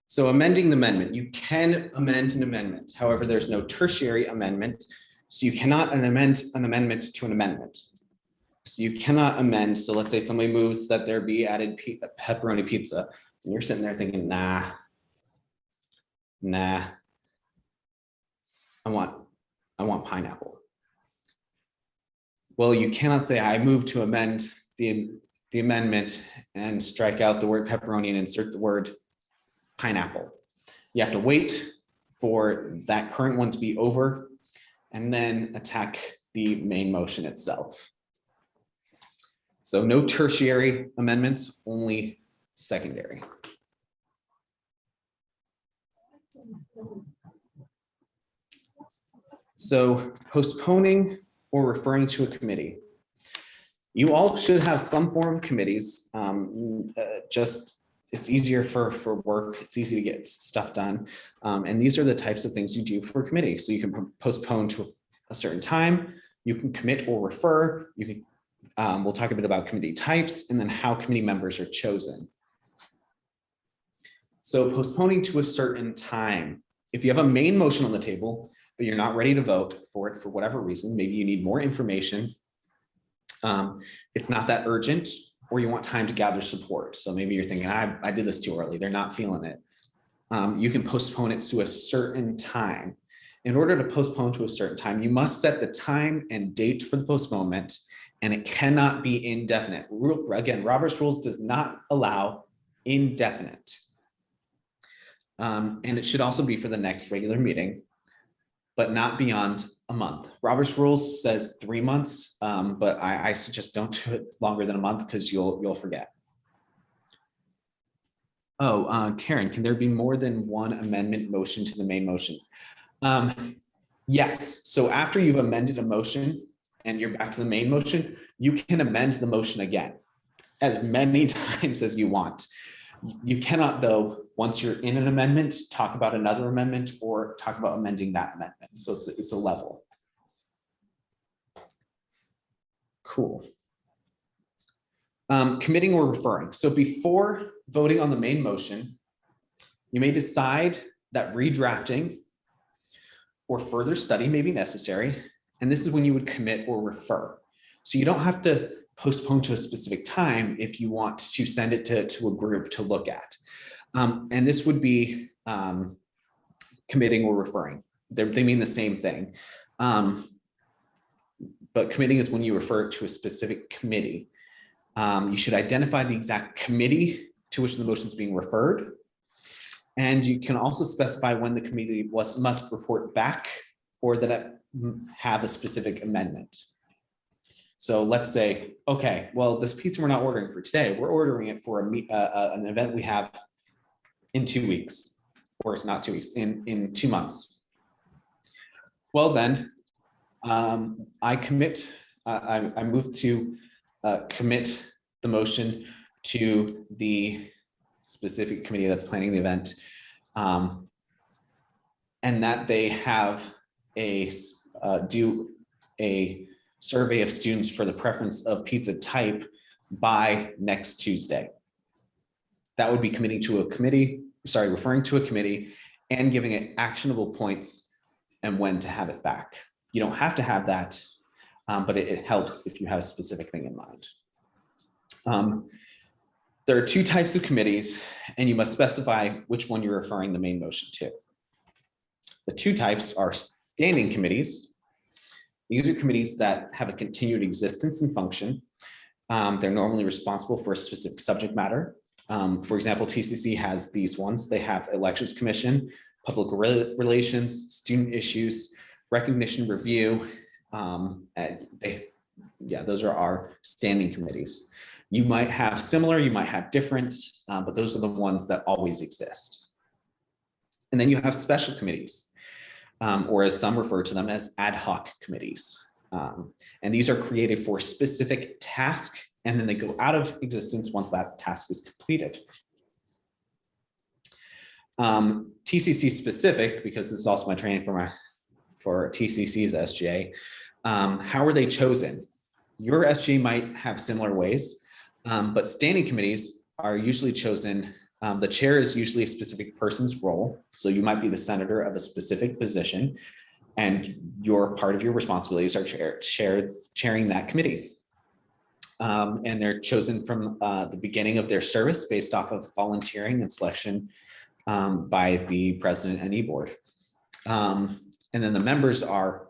Speaker 1: So amending the amendment, you can amend an amendment. However, there's no tertiary amendment. So you cannot amend an amendment to an amendment. So you cannot amend. So let's say somebody moves that there be added pepperoni pizza, and you're sitting there thinking, nah, I want pineapple. Well, you cannot say, I move to amend the amendment and strike out the word pepperoni and insert the word pineapple. You have to wait for that current one to be over and then attack the main motion itself. So no tertiary amendments, only secondary. So postponing or referring to a committee. You all should have some form of committees. It's easier for work. It's easy to get stuff done. And these are the types of things you do for a committee. So you can postpone to a certain time. You can commit or refer. You can. We'll talk a bit about committee types and then how committee members are chosen. So postponing to a certain time. If you have a main motion on the table, but you're not ready to vote for it for whatever reason, maybe you need more information. It's not that urgent, or you want time to gather support. So maybe you're thinking, I did this too early. They're not feeling it. You can postpone it to a certain time. In order to postpone to a certain time, you must set the time and date for the postponement, and it cannot be indefinite. Again, Robert's Rules does not allow indefinite. And it should also be for the next regular meeting, but not beyond a month. Robert's Rules says 3 months, but I suggest don't do it longer than a month because you'll forget. Oh, Karen, can there be more than one amendment motion to the main motion? Yes. So after you've amended a motion and you're back to the main motion, you can amend the motion again as many times as you want. You cannot, though, once you're in an amendment, talk about another amendment or talk about amending that amendment. So it's a level. Cool. Committing or referring. So before voting on the main motion, you may decide that redrafting or further study may be necessary. And this is when you would commit or refer. So you don't have to postpone to a specific time if you want to send it to a group to look at. And this would be committing or referring. they mean the same thing. But committing is when you refer to a specific committee. You should identify the exact committee to which the motion is being referred. And you can also specify when the committee must report back or that it have a specific amendment. So let's say, okay, well, this pizza we're not ordering for today, we're ordering it for an event we have in 2 weeks, or it's not 2 weeks, in 2 months. Well, then I move to commit the motion to the specific committee that's planning the event, and that they have do a survey of students for the preference of pizza type by next Tuesday. That would be committing to a committee, referring to a committee and giving it actionable points and when to have it back. You don't have to have that, but it helps if you have a specific thing in mind. There are 2 types of committees, and you must specify which one you're referring the main motion to. The 2 types are standing committees. These are committees that have a continued existence and function. They're normally responsible for a specific subject matter. For example, TCC has these ones. They have Elections Commission, Public Relations, Student Issues, Recognition Review. Those are our standing committees. You might have similar, you might have different, but those are the ones that always exist. And then you have special committees, or as some refer to them as ad hoc committees. And these are created for a specific task, and then they go out of existence once that task is completed. TCC specific, because this is also my training for TCC's SGA. How are they chosen? Your SGA might have similar ways, but standing committees are usually chosen. The chair is usually a specific person's role. So you might be the senator of a specific position, and part of your responsibilities are chairing that committee. And they're chosen from the beginning of their service based off of volunteering and selection by the president and e-board. And then the members are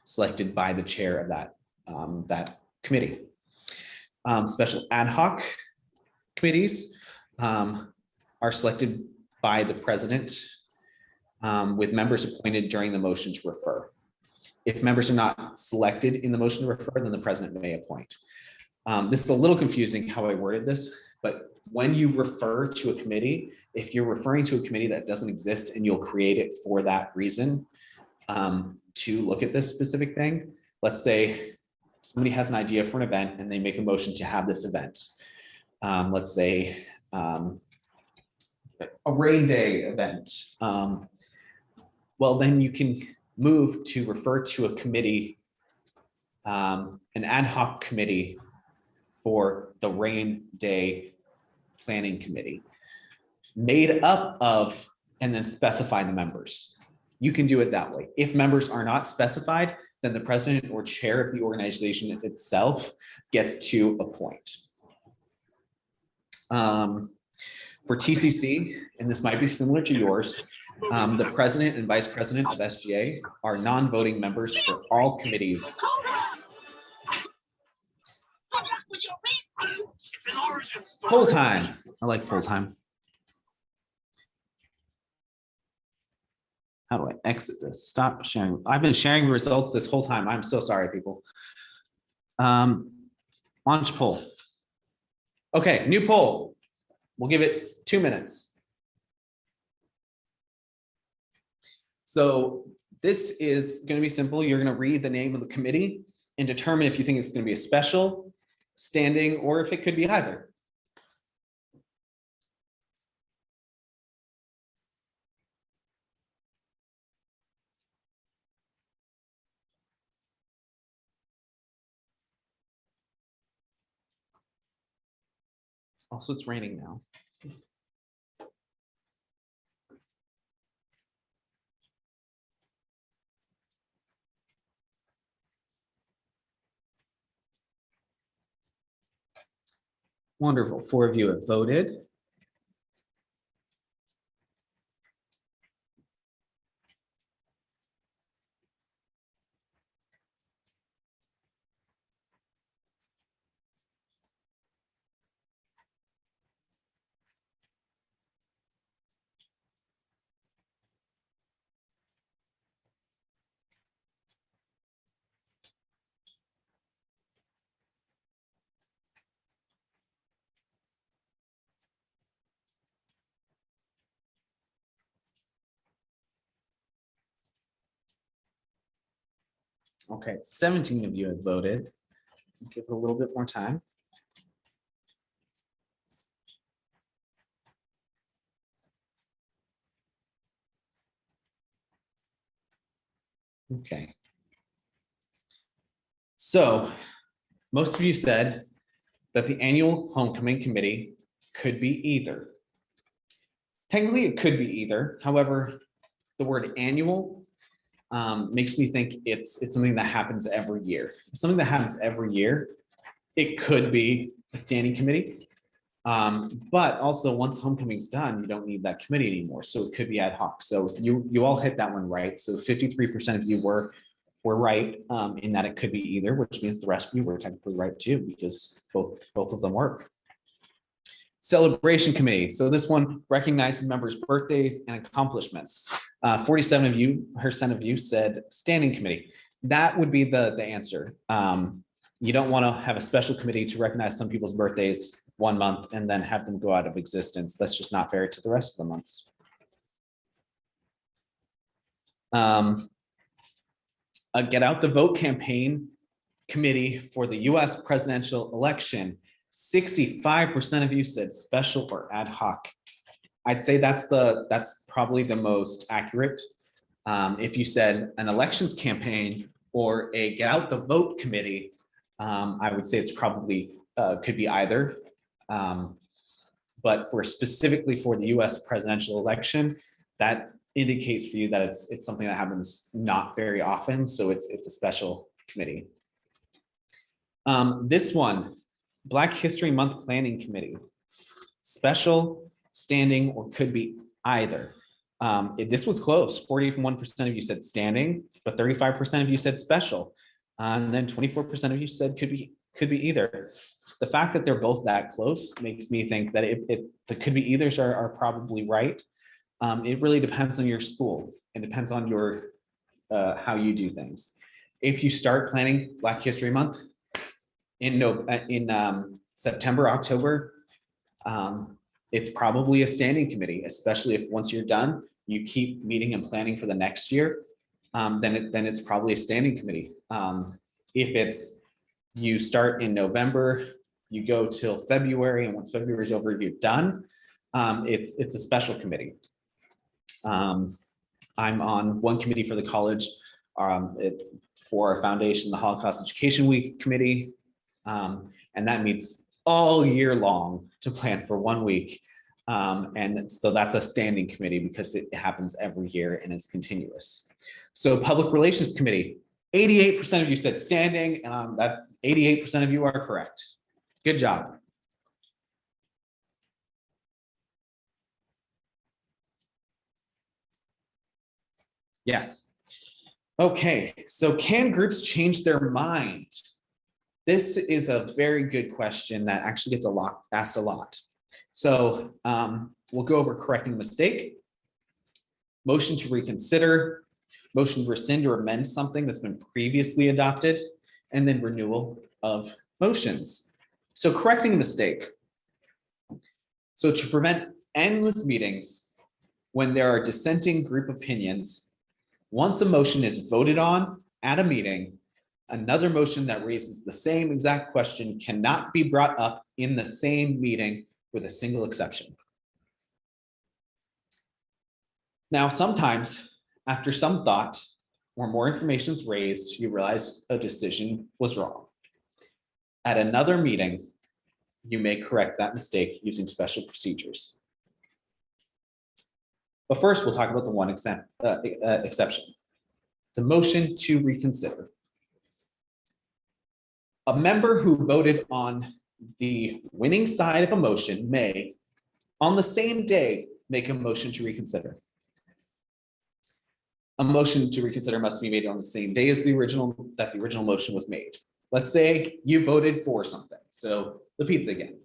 Speaker 1: selected by the chair of that committee. Special ad hoc committees are selected by the president with members appointed during the motion to refer. If members are not selected in the motion to refer, then the president may appoint. This is a little confusing how I worded this, but when you refer to a committee, if you're referring to a committee that doesn't exist and you'll create it for that reason, to look at this specific thing, let's say somebody has an idea for an event and they make a motion to have this event. Let's say a rain day event. Well, then you can move to refer to a committee, an ad hoc committee for the rain day planning committee, made up of, and then specify the members. You can do it that way. If members are not specified, then the president or chair of the organization itself gets to appoint. For TCC, and this might be similar to yours, the president and vice president of SGA are non-voting members for all committees. Poll time. I like poll time. How do I exit this? Stop sharing. I've been sharing results this whole time. I'm so sorry, people. Launch poll. Okay, new poll. We'll give it 2 minutes. So this is going to be simple. You're going to read the name of the committee and determine if you think it's going to be a special, standing, or if it could be either. Also, it's raining now. Wonderful. 4 of you have voted. Okay, 17 of you have voted. Give it a little bit more time. Okay. So most of you said that the annual homecoming committee could be either. Technically, it could be either. However, the word annual makes me think it's something that happens every year. Something that happens every year, it could be a standing committee. But also once homecoming's done, you don't need that committee anymore. So it could be ad hoc. So you all hit that one right. So 53% of you were right in that it could be either, which means the rest of you were technically right too, because both of them work. Celebration committee. So this one recognizes members' birthdays and accomplishments. 47% of you said standing committee. That would be the answer. You don't want to have a special committee to recognize some people's birthdays one month and then have them go out of existence. That's just not fair to the rest of the months. A Get Out the Vote campaign committee for the US presidential election. 65% of you said special or ad hoc. I'd say that's probably the most accurate. If you said an elections campaign or a Get Out the Vote committee, I would say it's probably could be either. But specifically for the US presidential election, that indicates for you that it's something that happens not very often. So it's a special committee. This one, Black History Month Planning Committee, special, standing, or could be either. This was close. 41% of you said standing, but 35% of you said special. And then 24% of you said could be either. The fact that they're both that close makes me think that the could be eithers are probably right. It really depends on your school. It depends on your how you do things. If you start planning Black History Month in September, October, it's probably a standing committee, especially if once you're done, you keep meeting and planning for the next year, then it's probably a standing committee. If you start in November, you go till February, and once February is over, you're done, it's a special committee. I'm on one committee for the college for our foundation, the Holocaust Education Week committee, and that meets all year long to plan for 1 week. And so that's a standing committee because it happens every year and it's continuous. So Public Relations Committee, 88% of you said standing, that 88% of you are correct. Good job. Yes. Okay, so can groups change their mind? This is a very good question that actually gets asked a lot. So we'll go over correcting a mistake, motion to reconsider, motion to rescind or amend something that's been previously adopted, and then renewal of motions. So correcting a mistake. So to prevent endless meetings when there are dissenting group opinions, once a motion is voted on at a meeting, another motion that raises the same exact question cannot be brought up in the same meeting with a single exception. Now, sometimes after some thought or more information is raised, you realize a decision was wrong. At another meeting, you may correct that mistake using special procedures. But first, we'll talk about the one exception, the motion to reconsider. A member who voted on the winning side of a motion may, on the same day, make a motion to reconsider. A motion to reconsider must be made on the same day as the original motion was made. Let's say you voted for something, so the pizza again.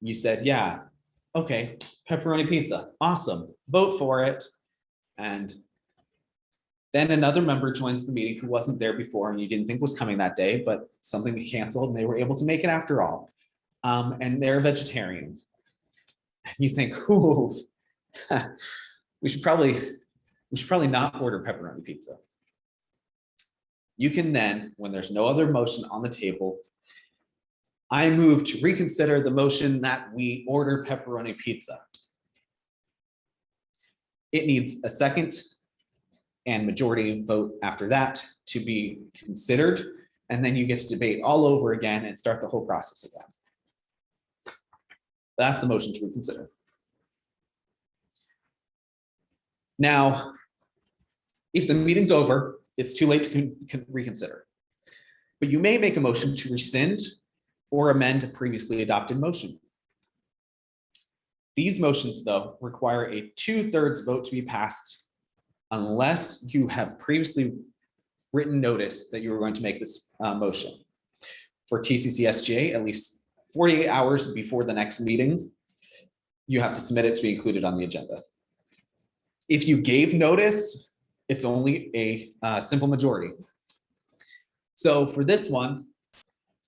Speaker 1: You said, yeah, okay, pepperoni pizza, awesome, vote for it. And then another member joins the meeting who wasn't there before and you didn't think was coming that day, but something canceled and they were able to make it after all. And they're a vegetarian. You think, ooh, we should probably not order pepperoni pizza. you can then, when there's no other motion on the table, I move to reconsider the motion that we order pepperoni pizza. It needs a second and majority vote after that to be considered. And then you get to debate all over again and start the whole process again. That's the motion to reconsider. Now, if the meeting's over, it's too late to reconsider. But you may make a motion to rescind or amend a previously adopted motion. These motions, though, require a 2/3 vote to be passed unless you have previously written notice that you were going to make this motion. For TCCSJ, at least 48 hours before the next meeting, you have to submit it to be included on the agenda. If you gave notice, it's only a simple majority. So for this one,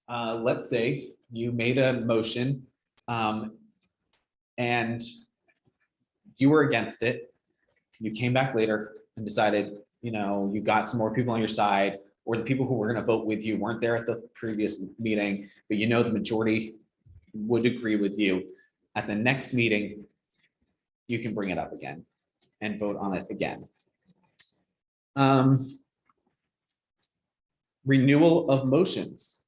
Speaker 1: let's say you made a motion and you were against it. You came back later and decided, you got some more people on your side, or the people who were going to vote with you weren't there at the previous meeting, but the majority would agree with you. At the next meeting, you can bring it up again and vote on it again. Renewal of motions.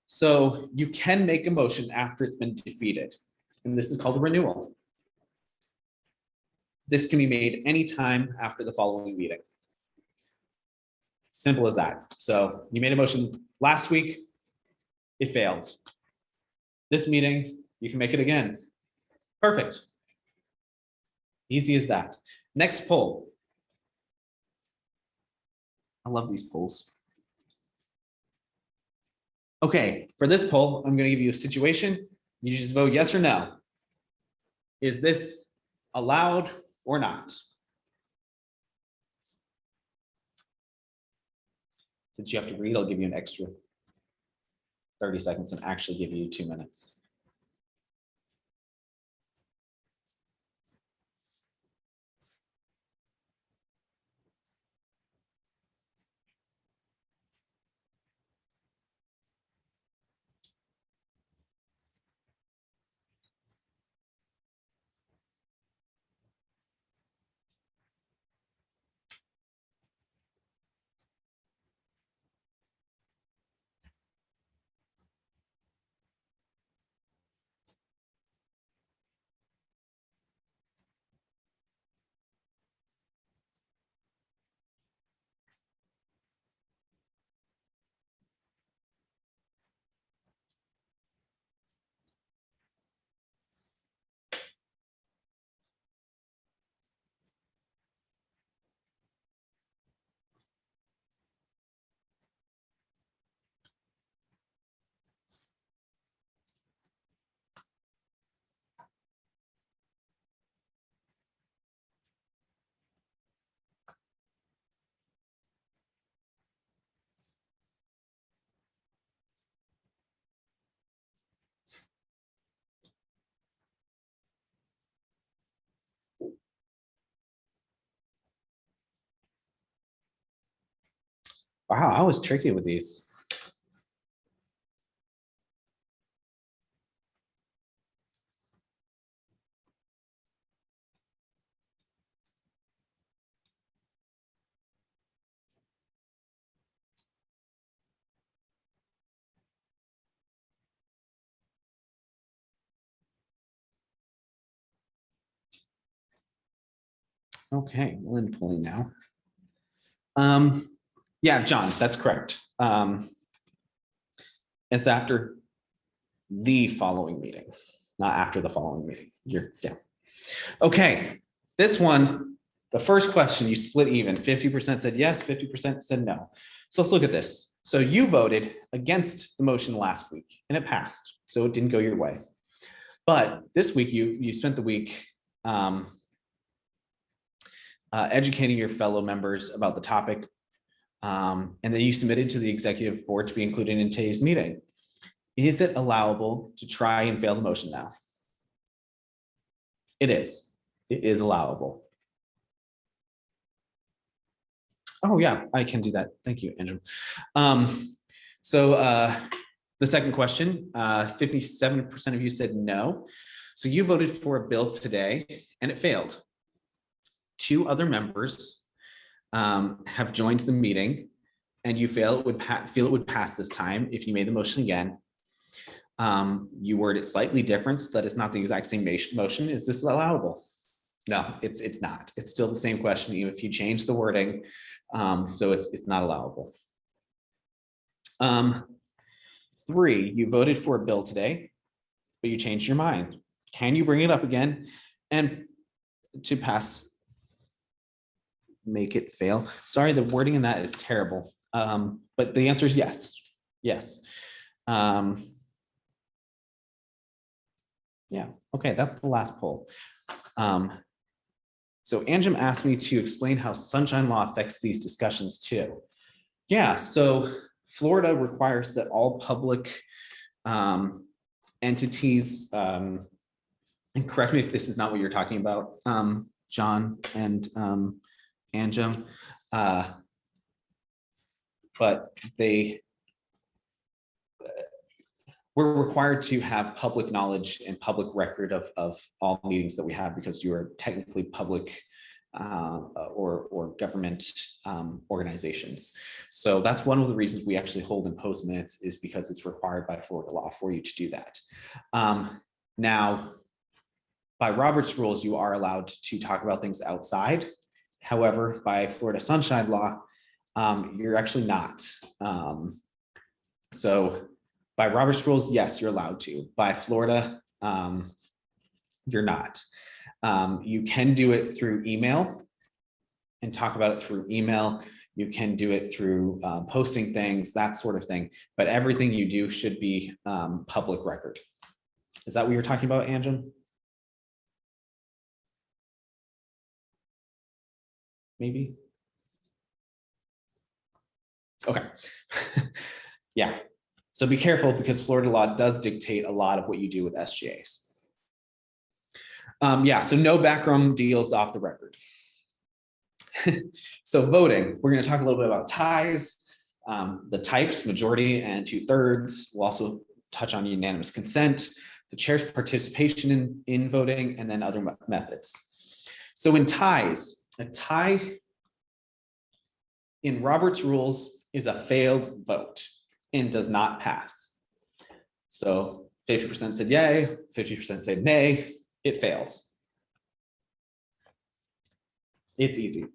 Speaker 1: So you can make a motion after it's been defeated, and this is called a renewal. This can be made anytime after the following meeting. Simple as that. So you made a motion last week, it failed. This meeting, you can make it again. Perfect. Easy as that. Next poll. I love these polls. Okay, for this poll, I'm going to give you a situation. You just vote yes or no. Is this allowed or not? Since you have to read, I'll give you an extra 30 seconds and actually give you 2 minutes. Wow, I was tricky with these. Okay, we're in polling now. Yeah, John, that's correct. It's after the following meeting, not after the following meeting. Yeah. Okay, this one, the first question, you split even. 50% said yes, 50% said no. So let's look at this. So you voted against the motion last week and it passed, so it didn't go your way. But this week you spent the week educating your fellow members about the topic, and then you submitted to the executive board to be included in today's meeting. Is it allowable to try and fail the motion now? It is. It is allowable. Oh, yeah, I can do that. Thank you, Andrew. So the second question, 57% of you said no. So you voted for a bill today and it failed. 2 other members have joined the meeting and you feel it would pass this time if you made the motion again. You word it slightly different, so that it's not the exact same motion. Is this allowable? No, it's not. It's still the same question, even if you change the wording. So it's not allowable. 3, you voted for a bill today, but you changed your mind. Can you bring it up again and to pass, make it fail? Sorry, the wording in that is terrible. But the answer is yes. Yes. Yeah, okay, that's the last poll. So Anjum asked me to explain how sunshine law affects these discussions too. Yeah, so Florida requires that all public entities, and correct me if this is not what you're talking about, John and Anjum, but we're required to have public knowledge and public record of all meetings that we have, because you are technically public or government organizations. So that's one of the reasons we actually hold and post minutes, is because it's required by Florida law for you to do that. Now, by Robert's rules, you are allowed to talk about things outside. However, by Florida sunshine law, you're actually not. So by Robert's rules, yes, you're allowed to. By Florida, you're not. You can do it through email and talk about it through email. You can do it through posting things, that sort of thing. But everything you do should be public record. Is that what you're talking about, Anjum? Maybe? Okay. Yeah. So be careful, because Florida law does dictate a lot of what you do with SGAs. Yeah, so no background deals off the record. So voting, we're going to talk a little bit about ties, the types, majority and 2/3. We'll also touch on unanimous consent, the chair's participation in voting, and then other methods. So in ties, a tie in Robert's rules is a failed vote and does not pass. So 50% said yay, 50% said nay, it fails. It's easy.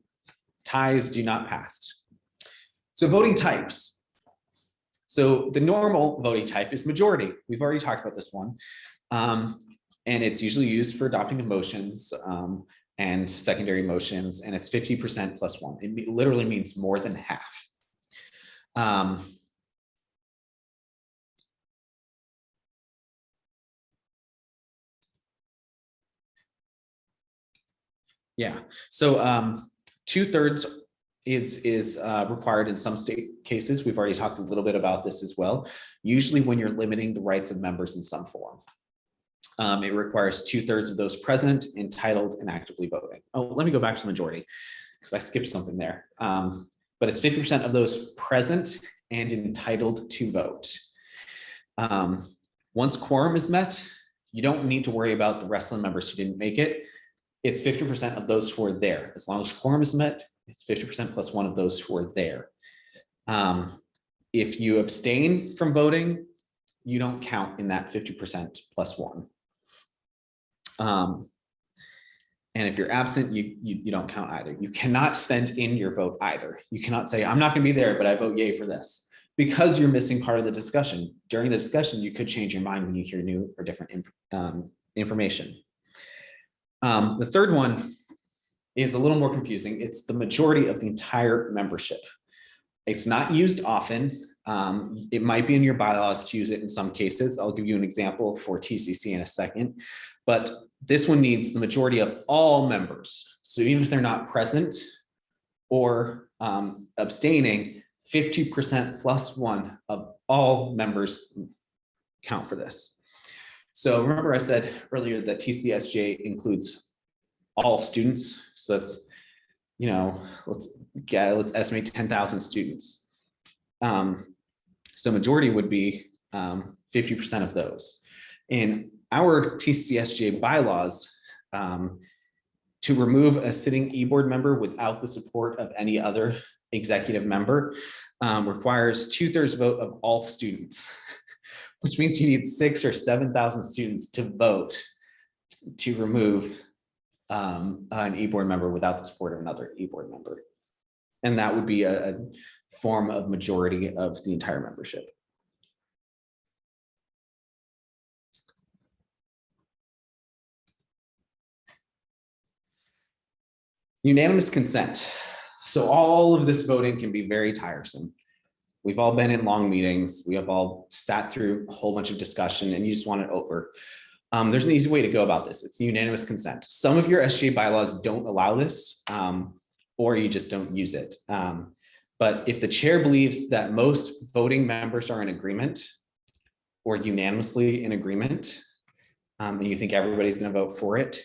Speaker 1: Ties do not pass. So voting types. So the normal voting type is majority. We've already talked about this one. And it's usually used for adopting motions and secondary motions, and it's 50% plus 1. It literally means more than half. Yeah, so 2/3 is required in some state cases. We've already talked a little bit about this as well. Usually when you're limiting the rights of members in some form. It requires 2/3 of those present, entitled, and actively voting. Oh, let me go back to the majority, because I skipped something there. But it's 50% of those present and entitled to vote. Once quorum is met, you don't need to worry about the rest of the members who didn't make it. It's 50% of those who are there. As long as quorum is met, it's 50% plus 1 of those who are there. If you abstain from voting, you don't count in that 50% plus 1. And if you're absent, you don't count either. You cannot send in your vote either. You cannot say, I'm not going to be there, but I vote yay for this, because you're missing part of the discussion. During the discussion, you could change your mind when you hear new or different information. The third one is a little more confusing. It's the majority of the entire membership. It's not used often. It might be in your bylaws to use it in some cases. I'll give you an example for TCC in a second, but this one needs the majority of all members. So even if they're not present or abstaining, 50% plus 1 of all members count for this. So remember I said earlier that TCSJ includes all students. So that's, let's estimate 10,000 students. So majority would be 50% of those. In our TCSJ bylaws, to remove a sitting e-board member without the support of any other executive member requires 2/3 vote of all students, which means you need 6,000 or 7,000 students to vote to remove an e-board member without the support of another e-board member. And that would be a form of majority of the entire membership. Unanimous consent. So all of this voting can be very tiresome. We've all been in long meetings. We have all sat through a whole bunch of discussion and you just want it over. There's an easy way to go about this. It's unanimous consent. Some of your SGA bylaws don't allow this, or you just don't use it. But if the chair believes that most voting members are in agreement or unanimously in agreement, and you think everybody's going to vote for it,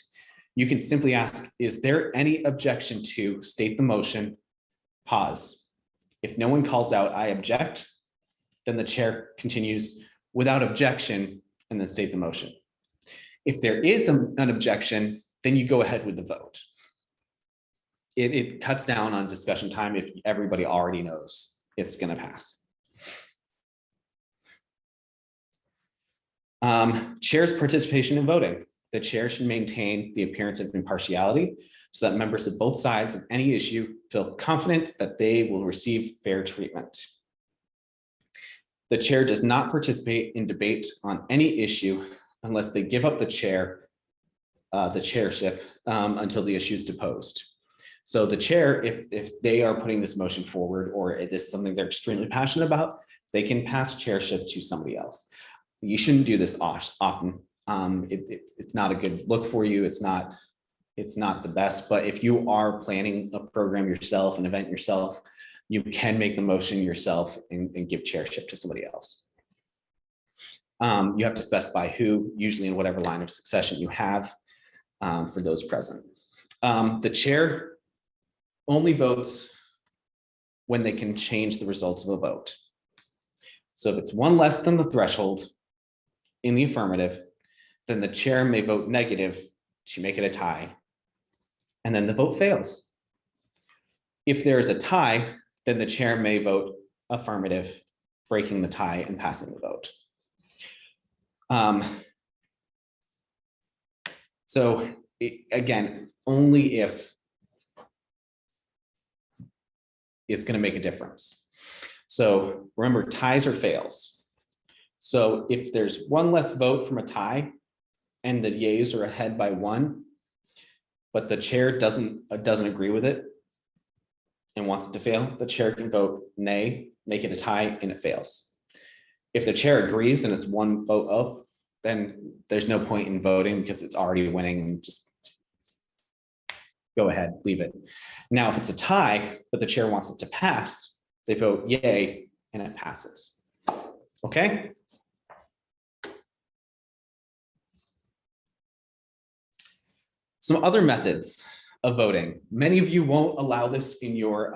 Speaker 1: you can simply ask, is there any objection to state the motion, pause. If no one calls out, I object, then the chair continues without objection and then state the motion. If there is an objection, then you go ahead with the vote. It cuts down on discussion time if everybody already knows it's going to pass. Chair's participation in voting. The chair should maintain the appearance of impartiality so that members of both sides of any issue feel confident that they will receive fair treatment. The chair does not participate in debate on any issue unless they give up the chairship until the issue is deposed. So the chair, if they are putting this motion forward or this is something they're extremely passionate about, they can pass chairship to somebody else. You shouldn't do this often. It's not a good look for you. It's not the best, but if you are planning a program yourself, an event yourself, you can make the motion yourself and give chairship to somebody else. You have to specify who, usually in whatever line of succession you have for those present. The chair only votes when they can change the results of a vote. So if it's one less than the threshold in the affirmative, then the chair may vote negative to make it a tie, and then the vote fails. If there is a tie, then the chair may vote affirmative, breaking the tie and passing the vote. Again, only if it's going to make a difference. So remember, ties or fails. So if there's one less vote from a tie and the yeas are ahead by 1, but the chair doesn't agree with it and wants it to fail, the chair can vote nay, make it a tie, and it fails. If the chair agrees and it's 1 vote up, then there's no point in voting because it's already winning, and just go ahead, leave it. Now, if it's a tie, but the chair wants it to pass, they vote yay and it passes. Okay. Some other methods of voting. Many of you won't allow this in your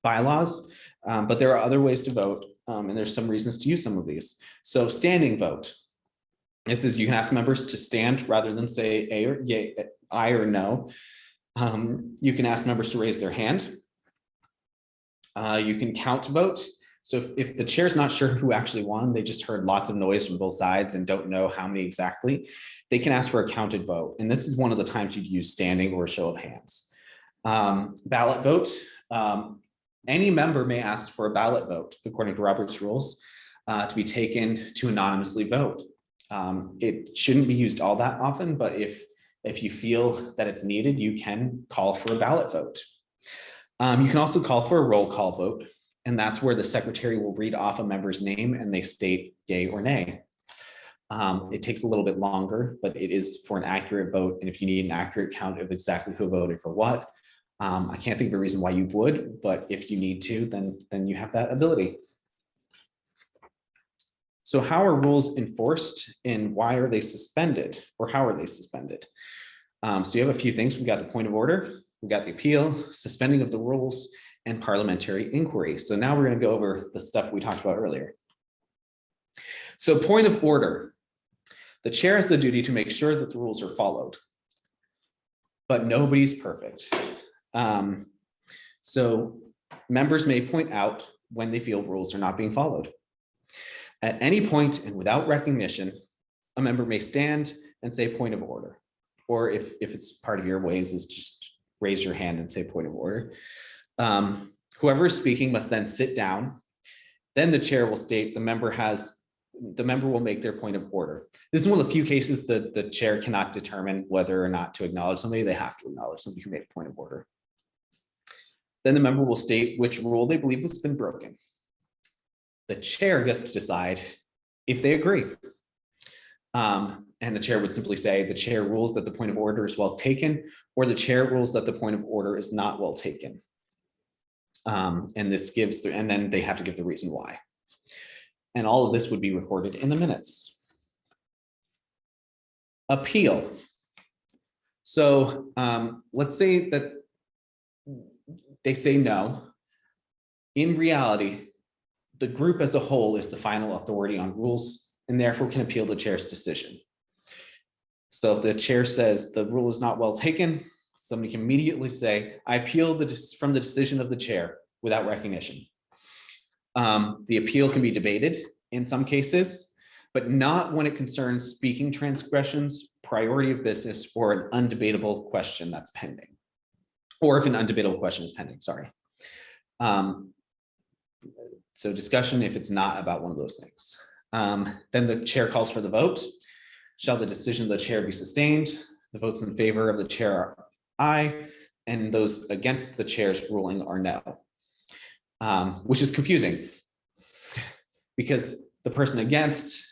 Speaker 1: bylaws, but there are other ways to vote, and there's some reasons to use some of these. So standing vote. This is, you can ask members to stand rather than say A or yay, aye or no. You can ask members to raise their hand. You can count vote. So if the chair's not sure who actually won, they just heard lots of noise from both sides and don't know how many exactly, they can ask for a counted vote. And this is one of the times you'd use standing or show of hands. Ballot vote. Any member may ask for a ballot vote, according to Robert's rules, to be taken to anonymously vote. It shouldn't be used all that often, but if you feel that it's needed, you can call for a ballot vote. You can also call for a roll call vote, and that's where the secretary will read off a member's name and they state yay or nay. It takes a little bit longer, but it is for an accurate vote. And if you need an accurate count of exactly who voted for what, I can't think of a reason why you would, but if you need to, then you have that ability. So how are rules enforced and why are they suspended, or how are they suspended? So you have a few things. We got the point of order. we got the appeal, suspending of the rules, and parliamentary inquiry. So now we're going to go over the stuff we talked about earlier. So point of order. The chair has the duty to make sure that the rules are followed, but nobody's perfect. So members may point out when they feel rules are not being followed. At any point and without recognition, a member may stand and say point of order. Or if it's part of your ways is just raise your hand and say point of order. Whoever is speaking must then sit down. Then the chair will state the member will make their point of order. This is one of the few cases that the chair cannot determine whether or not to acknowledge somebody. They have to acknowledge somebody who made a point of order. Then the member will state which rule they believe has been broken. The chair gets to decide if they agree. And the chair would simply say the chair rules that the point of order is well taken, or the chair rules that the point of order is not well taken. And this gives, and then they have to give the reason why. And all of this would be recorded in the minutes. Appeal. So let's say that they say no. In reality, the group as a whole is the final authority on rules and therefore can appeal the chair's decision. So if the chair says the rule is not well taken, somebody can immediately say, I appeal from the decision of the chair without recognition. The appeal can be debated in some cases, but not when it concerns speaking transgressions, priority of business, or an undebatable question that's pending. Or if an undebatable question is pending, sorry. So discussion if it's not about one of those things. Then the chair calls for the vote. Shall the decision of the chair be sustained? The votes in favor of the chair are aye, and those against the chair's ruling are no. Which is confusing because the person against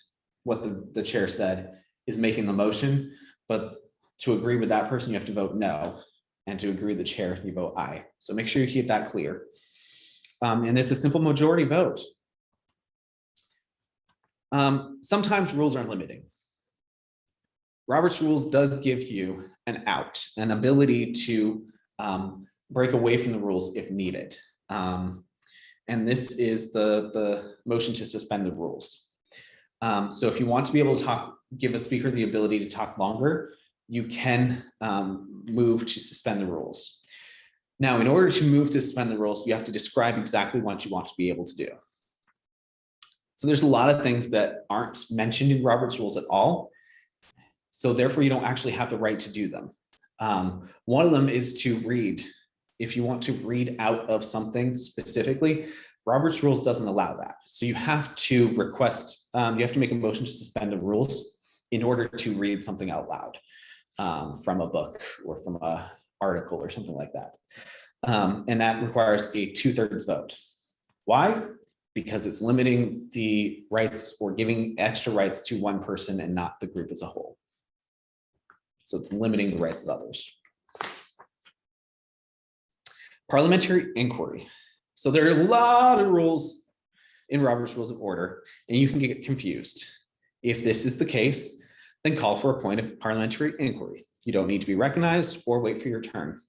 Speaker 1: what the chair said is making the motion, but to agree with that person, you have to vote no, and to agree with the chair, you vote aye. So make sure you keep that clear. And it's a simple majority vote. Sometimes rules are limiting. Robert's rules does give you an out, an ability to break away from the rules if needed. And this is the motion to suspend the rules. So if you want to be able to give a speaker the ability to talk longer, you can move to suspend the rules. Now, in order to move to suspend the rules, you have to describe exactly what you want to be able to do. So there's a lot of things that aren't mentioned in Robert's rules at all. So therefore, you don't actually have the right to do them. One of them is to read. If you want to read out of something specifically, Robert's rules doesn't allow that. So you have to request, you have to make a motion to suspend the rules in order to read something out loud from a book or from an article or something like that. And that requires a 2/3 vote. Why? Because it's limiting the rights or giving extra rights to one person and not the group as a whole. So it's limiting the rights of others. Parliamentary inquiry. So there are a lot of rules in Robert's Rules of Order, and you can get confused. If this is the case, then call for a point of parliamentary inquiry. You don't need to be recognized or wait for your turn.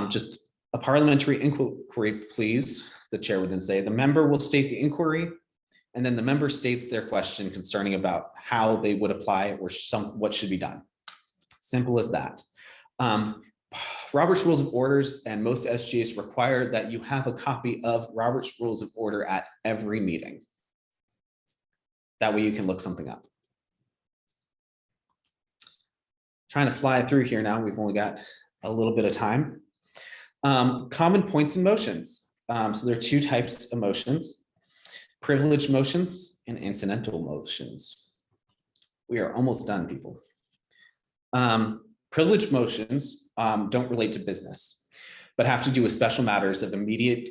Speaker 1: Just a parliamentary inquiry, please. The chair would then say, the member will state the inquiry, and then the member states their question concerning about how they would apply or what should be done. Simple as that. Robert's Rules of Orders and most SGAs require that you have a copy of Robert's Rules of Order at every meeting. That way you can look something up. Trying to fly through here now. We've only got a little bit of time. Common points and motions. So there are two types of motions: privileged motions and incidental motions. We are almost done, people. Privileged motions don't relate to business, but have to do with special matters of immediate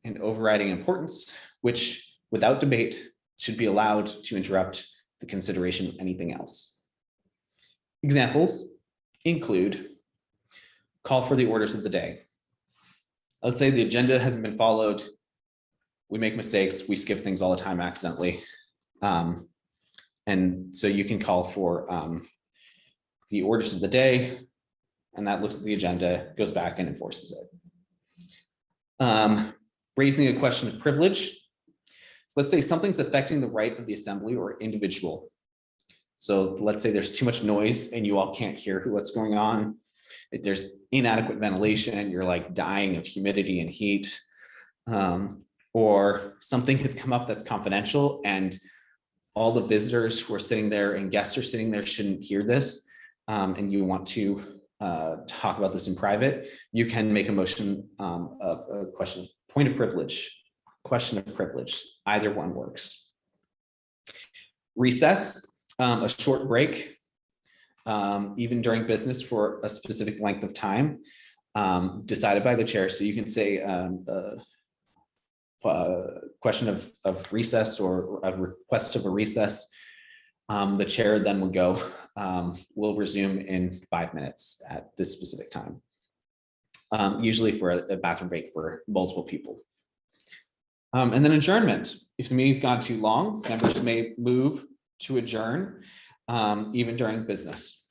Speaker 1: and overriding importance, which without debate should be allowed to interrupt the consideration of anything else. Examples include call for the orders of the day. Let's say the agenda hasn't been followed. We make mistakes. We skip things all the time accidentally. And so you can call for the orders of the day, and that looks at the agenda, goes back and enforces it. Raising a question of privilege. So let's say something's affecting the right of the assembly or individual. So let's say there's too much noise and you all can't hear what's going on. If there's inadequate ventilation, you're like dying of humidity and heat. Or something has come up that's confidential and all the visitors who are sitting there and guests are sitting there shouldn't hear this, and you want to talk about this in private, you can make a motion of a question of question of privilege. Either one works. Recess, a short break, even during business for a specific length of time, decided by the chair. So you can say question of recess or a request of a recess. The chair then would go, we'll resume in 5 minutes at this specific time, usually for a bathroom break for multiple people. And then adjournment. If the meeting's gone too long, members may move to adjourn, even during business.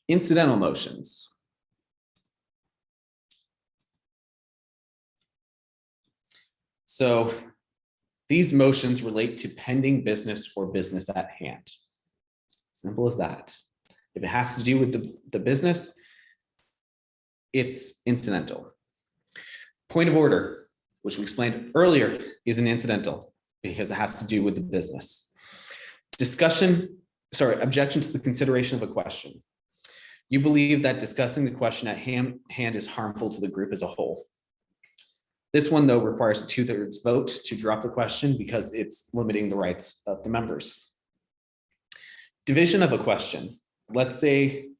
Speaker 1: Incidental motions. So these motions relate to pending business or business at hand. Simple as that. If it has to do with the business, it's incidental. Point of order, which we explained earlier, is an incidental because it has to do with the business. Objection to the consideration of a question. You believe that discussing the question at hand is harmful to the group as a whole. This one, though, requires a 2/3 vote to drop the question because it's limiting the rights of the members. Division of a question. Let's say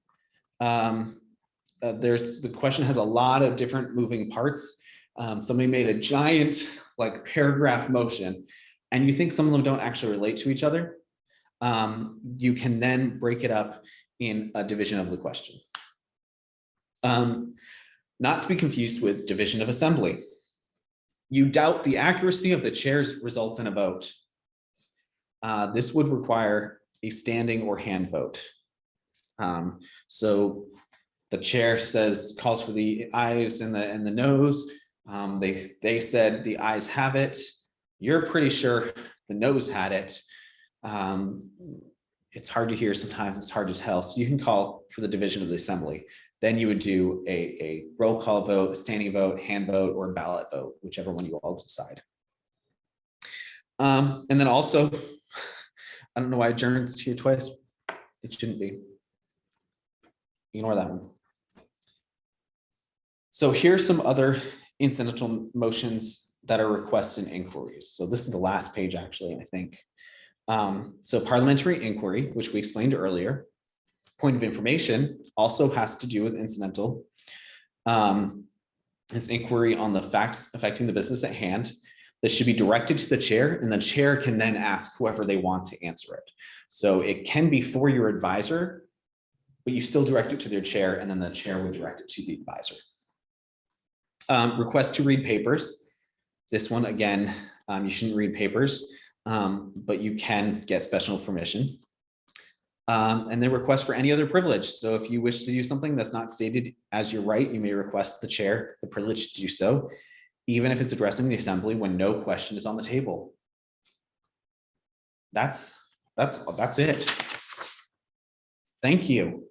Speaker 1: the question has a lot of different moving parts. Somebody made a giant paragraph motion and you think some of them don't actually relate to each other. You can then break it up in a division of the question. Not to be confused with division of assembly. You doubt the accuracy of the chair's results in a vote. This would require a standing or hand vote. So the chair calls for the ayes and the noes. They said the ayes have it. You're pretty sure the noes had it. It's hard to hear sometimes, it's hard to tell. So you can call for the division of the assembly. Then you would do a roll call vote, a standing vote, hand vote, or ballot vote, whichever one you all decide. And then also, I don't know why adjourn's here twice. It shouldn't be. Ignore that one. So here's some other incidental motions that are requests and inquiries. So this is the last page, actually, I think. So parliamentary inquiry, which we explained earlier. Point of information also has to do with incidental. It's inquiry on the facts affecting the business at hand. This should be directed to the chair, and the chair can then ask whoever they want to answer it. So it can be for your advisor, but you still direct it to their chair, and then the chair would direct it to the advisor. Request to read papers. This one, again, you shouldn't read papers, but you can get special permission. And then request for any other privilege. So if you wish to do something that's not stated as your right, you may request the chair the privilege to do so, even if it's addressing the assembly when no question is on the table. That's it. Thank you.